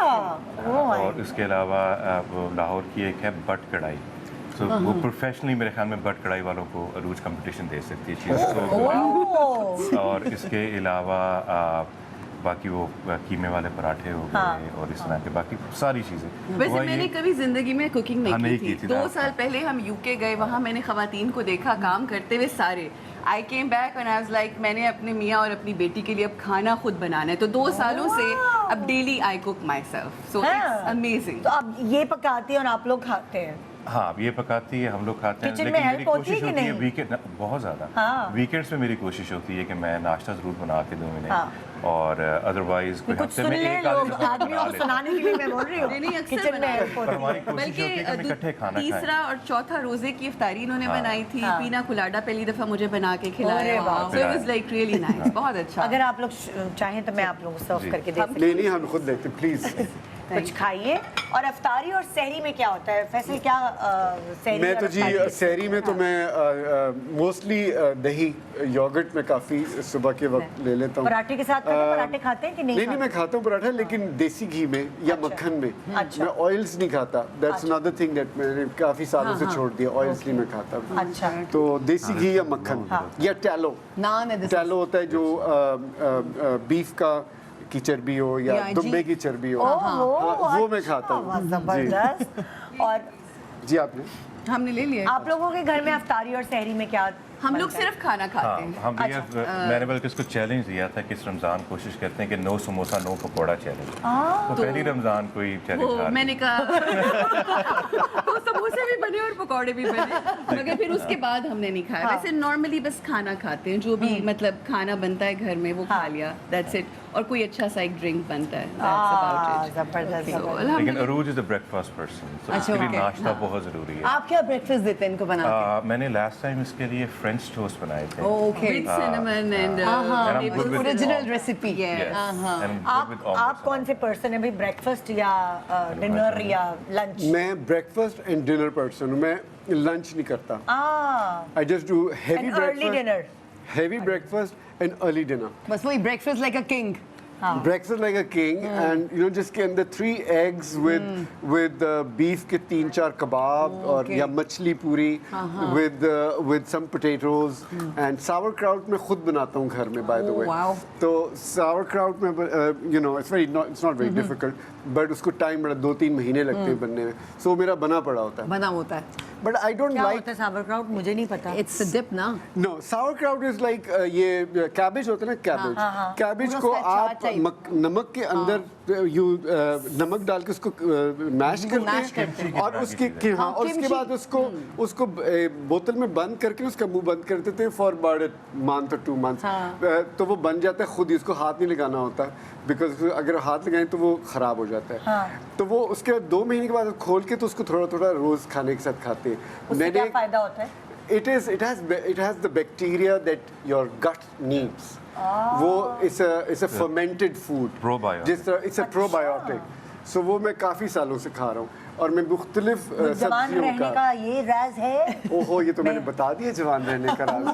और इसके अलावा वो लाहौर की एक है बट कढ़ाई, तो वो प्रोफेशनली मेरे ख्याल में बट कढ़ाई वालों को अरूज कंपटीशन दे सकती है चीज़ तो। और इसके अलावा बाकी वो कीमे वाले पराठे हो गए, और इस तरह के बाकी सारी चीज़ें। वैसे मैंने कभी जिंदगी में कुकिंग हाँ, नहीं नहीं की की थी। थी 2 ना। साल पहले हम यूके गए, वहाँ मैंने खवातीन को देखा काम करते हुए सारे। I came back and I was like, मैंने अपने मियाँ और अपनी बेटी के लिए अब खाना खुद बनाना है। तो 2 सालों से अब daily I cook my self, so it's amazing. तो अब ये पकाती हैं और आप लोग खाते हैं? हाँ, अब ये पकाती है, हम लोग खाते हैं, किचन में लेकिन help मेरी होती है कोशिश कि होती है नहीं? वीकेंड बहुत ज़्यादा, हाँ। वीकेंड्स में मेरी कोशिश होती है कि मैं नाश्ता ज़रूर बना के दूँ इन्हें, हाँ। और अदरवाइज कोई कुछ हफ्ते सुन में ले एक आधी लोग, दफ़ा आदमियों बना को लेता हूँ। सुनाने के लिए मैं बोल रही हूँ। नहीं, अक्सर किचन में बनाते help होती पर है। हमारी कोशिश बल्कि होती है कि हम इकट्ठे खाना खाएं। तीसरा और चौथा रोजे की इफ्तारी इन्होंने बनाई थी। हाँ। पीना कुलाडा पहली दफा मुझे बना के अरे खिलाया, वाह। सो it was like really nice, बहुत अच्छा। अगर आप लोग चाहें तो मैं आप लोगों को सर्व जी। करके दे सकती नहीं नहीं, हम खुद लेते प्लीज़। कुछ खाइए। और अफ्तारी और सहरी में क्या होता है? फैसल क्या सहरी मैं और तो जी अफ्तारी? सहरी में तो मैं मोस्टली दही योगर्ट में काफ़ी सुबह के वक्त ले लेता हूँ। पराठे के साथ खाते हैं? पराठे खाते हैं कि नहीं? नहीं, मैं खाता हूँ पराठा, लेकिन देसी घी में या मक्खन में। अच्छा। मैं ऑयल्स नहीं खाता, दैट्स अनदर थिंग दैट मैंने काफ़ी सालों से छोड़ दिया, ऑयल्स नहीं मैं खाता हूँ। अच्छा। तो देसी घी या मक्खन या टैलो। नान है, this is- टैलो होता है जो बीफ का की चर्बी हो या या दुम्बे जी। की चर्बी हो, ओहो, हाँ, वो मैं अच्छा, खाता हूँ। वाह, जी जबरदस्त। और जी, आपने हमने ले लिया। आप लोगों के घर में अफ्तारी और सहरी में क्या हम लोग बनता है? सिर्फ खाना खाते हाँ, हैं। हम भी मैंने बल्कि इसको चैलेंज दिया था कि इस रमज़ान कोशिश करते हैं कि no samosa no pakora challenge, तो पहली रमज़ान कोई वो चैलेंज मैंने कहा तो समोसे भी बने और पकौड़े भी बने, मगर फिर उसके बाद हमने नहीं खाया। वैसे नॉर्मली बस खाना खाते हैं, जो भी मतलब खाना बनता है घर में वो खा लिया, दैट्स इट। और कोई अच्छा सा एक ड्रिंक बनता है, दैट्स अबाउट इट। जबरदस्त जबरदस्त। लेकिन अरूज इज अ ब्रेकफास्ट पर्सन, तो अच्छा, इसके लिए okay. नाश्ता बहुत ज़रूरी है। आप क्या ब्रेकफास्ट देते हैं इनको बना के? मैंने लास्ट टाइम इसके लिए फ्रेंच टोस्ट बनाए थे। Okay, With cinnamon and And I'm good with original all. Recipe. Yes. Yes. And I'm good with all आप this. कौन से पर्सन है भाई, ब्रेकफास्ट या डिनर या लंच? मैं ब्रेकफास्ट एंड डिनर पर्सन हूँ, मैं लंच नहीं करता। I just do heavy And early dinner. Heavy breakfast and early dinner. बस वही breakfast like a king. Breakfast like a king, and you know, जिसके अंदर 3 eggs with beef के 3-4 कबाब और या मछली पूरी with some potatoes and sauerkraut मैं खुद बनाता हूँ घर में, by the way. wow. तो sauerkraut में you know it's not very difficult, but उसको टाइम बड़ा 2-3 महीने लगते हैं बनने में, so मेरा बना पड़ा होता है। बना होता है। But I don't क्या like होता है sauerkraut? मुझे नहीं पता। इट्स अ डिप ना। No, sauerkraut is like ये कैबेज होता है ना, कैबेज। कैबेज पूरा को उसका आप अचार type। नमक के अंदर यू नमक डाल के उसको मैश करते हैं और उसके हाँ और उसके बाद उसको बोतल में बंद करके उसका मुंह बंद कर देते हैं फॉर अबाउट अ मंथ और 2 मंथ्स तो वो बन जाता है खुद ही, उसको हाथ नहीं लगाना होता बिकॉज अगर हाथ लगाएं तो वो ख़राब हो जाता है। तो वो उसके बाद 2 महीने के बाद खोल के तो उसको थोड़ा थोड़ा रोज़ खाने के साथ खाते हैं। उससे क्या फ़ायदा होता है? It has the bacteria that your gut needs. वो it's a fermented food. Probiotic. जिस तरह it's a probiotic. So वो मैं काफ़ी सालों से खा रहा हूँ और मैं मुख्तलिफ जवान सब्जियों रहने का ये राज है। ओहो ये तो मैंने बता दिया जवान रहने का राज।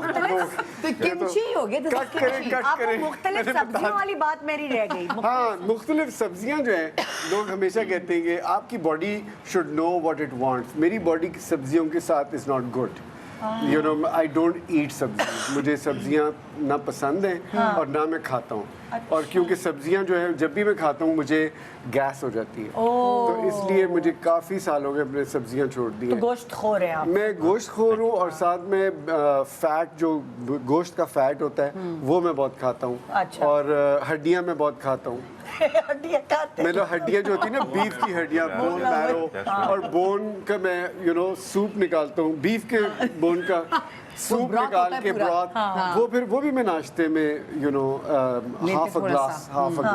तो किमची हो गया तो कट करें आपको मुख्तलिफ सब्जियों वाली बात मेरी रह गई। हाँ मुख्तलिफ सब्जियाँ जो हैं लोग हमेशा कहते हैं कि आपकी body should know what it wants. मेरी बॉडी सब्जियों के साथ is not good. You know I don't eat सब्जी, मुझे सब्जियां ना पसंद हैं और ना मैं खाता हूँ। और क्योंकि सब्जियां जो है जब भी मैं खाता हूँ मुझे गैस हो जाती है तो इसलिए मुझे काफ़ी साल हो गए अपने सब्जियां छोड़ दी तो हैं। गोश्त खोर है आप? मैं गोश्त खोर हूँ और साथ में फैट जो गोश्त का फैट होता है वो मैं बहुत खाता हूँ। अच्छा। और हड्डियाँ मैं बहुत खाता हूँ। हड्डियाँ खाते हैं? मतलब हड्डियाँ जो होती है ना बीफ की हड्डियाँ, बोन मैरो और बोन का मैं सूप निकालता हूँ, बीफ के बोन का सूप निकाल के ब्रॉथ वो भी मैं नाश्ते में half a glass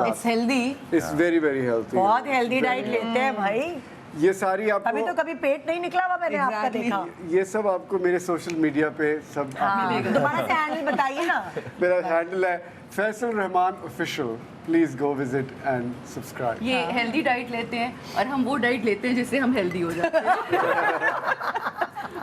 it's healthy, it's very healthy. बहुत हेल्दी डाइट लेते हैं भाई। ये सारी आपको अभी तो कभी पेट नहीं निकला हुआ मैंने आपका देखा। ये सब आपको मेरे सोशल मीडिया पे सब दोबारा से हैंडल बताइए ना। मेरा हैंडल है Faisal Rahman official, please go visit and subscribe. ये हेल्दी डाइट लेते हैं और हम वो डाइट लेते हैं जिससे हम हेल्दी हो जाते हैं।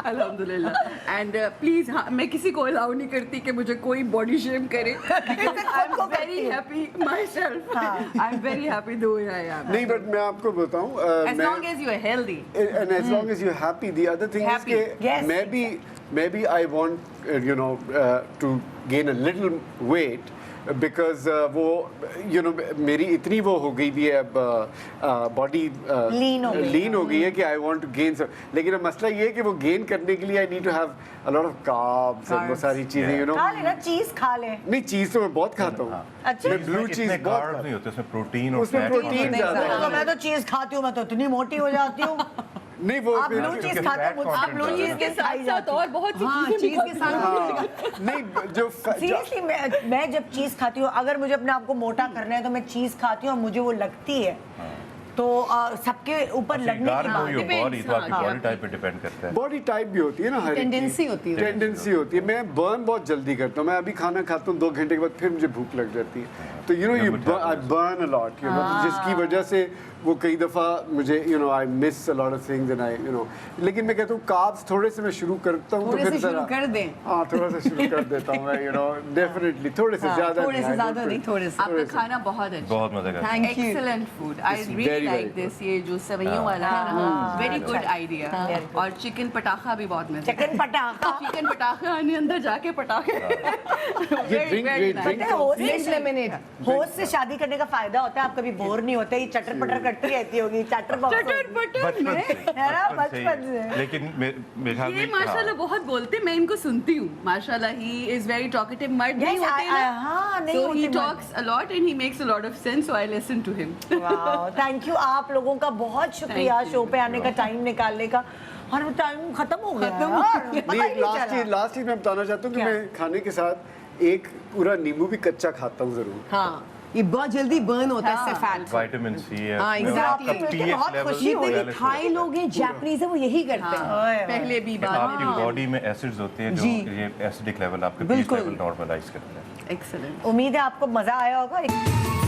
अल्हम्दुलिल्लाह। एंड प्लीज हाँ मैं किसी को अलाउ नहीं करती कि मुझे कोई बॉडी शेम करे। I am very happy my self, I am very happy the way I am. नहीं बट मैं आपको बताऊं As long as you are healthy and as long as you're happy, the other thing is Happy. कि Yes. maybe I want to gain a little weight because वो मेरी इतनी वो हो गई भी है अब बॉडी लीन हो गई है कि आई वांट टू गेन सब। लेकिन अब मसला ये है कि वो गेन करने के लिए I need to have a lot of carbs और वो सारी चीजें खा लेना, चीज खा ले। नहीं चीज तो मैं बहुत खाता हूँ। अच्छा। मैं ब्लू चीज इतने बहुत कार्ब्स नहीं होते उसमें, प्रोटीन और उसमें फैट प्रोटीन ज्यादा है। मैं तो चीज खाती हूँ, मैं तो इतनी मोटी हो जाती हूँ। नहीं वो आप ब्लू चीज खाते हो, मुझे आप ब्लू ब्लू चीज के साथ साथ और बहुत सी हाँ चीज के साथ नहीं जो सीरियसली मैं जब चीज खाती हूँ, अगर मुझे अपने आप को मोटा करना है तो मैं चीज खाती हूँ और मुझे वो लगती है तो सबके ऊपर लगने के बाद बॉडी तो आपकी बॉडी टाइप पे डिपेंड करता है। बॉडी टाइप भी होती है ना, हर टेंडेंसी होती है। टेंडेंसी होती है। मैं बर्न बहुत जल्दी करता हूँ। मैं अभी खाना खाता हूँ 2 घंटे के बाद फिर मुझे भूख लग जाती है तो आई बर्न अ लॉट जिसकी वजह से वो कई दफ़ा मुझे I miss a lot of things and I लेकिन मैं कहता हूँ कार्ब्स थोड़े से मैं शुरू करता हूँ तो फिर शुरू कर दें। हाँ थोड़ा सा शुरू कर देता हूँ मैं डेफिनेटली थोड़े से ज़्यादा नहीं थोड़े से। आपका खाना बहुत अच्छा, बहुत मज़े का। Thank you. Excellent food, I really like this. ये जो सेवइयों वाला है ना, वेरी गुड आइडिया। और चिकन पटाखा भी बहुत मजे। चिकन पटाखा चिकन पटाखा अंदर जाके पटाखे। होस्ट से शादी करने का फायदा होता है, आप कभी बोर नहीं होते, ये चटर पटर करती रहती होगी। चटर बचपन से। लेकिन मेरे ख्याल ये में माशाल्लाह बहुत बोलते, मैं इनको सुनती हूँ। माशाल्लाह ही इज वेरी टॉकेटिव, मर्द नहीं होते ना, so he talks a lot and he makes a lot of sense, so I listen to him. Thank you आप लोगों का बहुत शुक्रिया शो पे आने का, टाइम निकालने का। और टाइम खत्म हो गया यार। लास्ट चीज मैं बताना चाहता हूँ कि मैं खाने के साथ एक पूरा नींबू भी कच्चा खाता हूँ जरूर। हाँ ये बहुत जल्दी बर्न होता है इससे फैट। विटामिन सी है। हाँ, exactly. बहुत खुशी हुई। थाई लोग हैं, जापानीज है, वो यही करते हैं। पहले भी आपकी बॉडी में एसिड्स होते हैं जो ये एसिडिक लेवल आपके पीएच लेवल नॉर्मलाइज करते हैं। एक्सीलेंट। उम्मीद है आपको मजा आया होगा।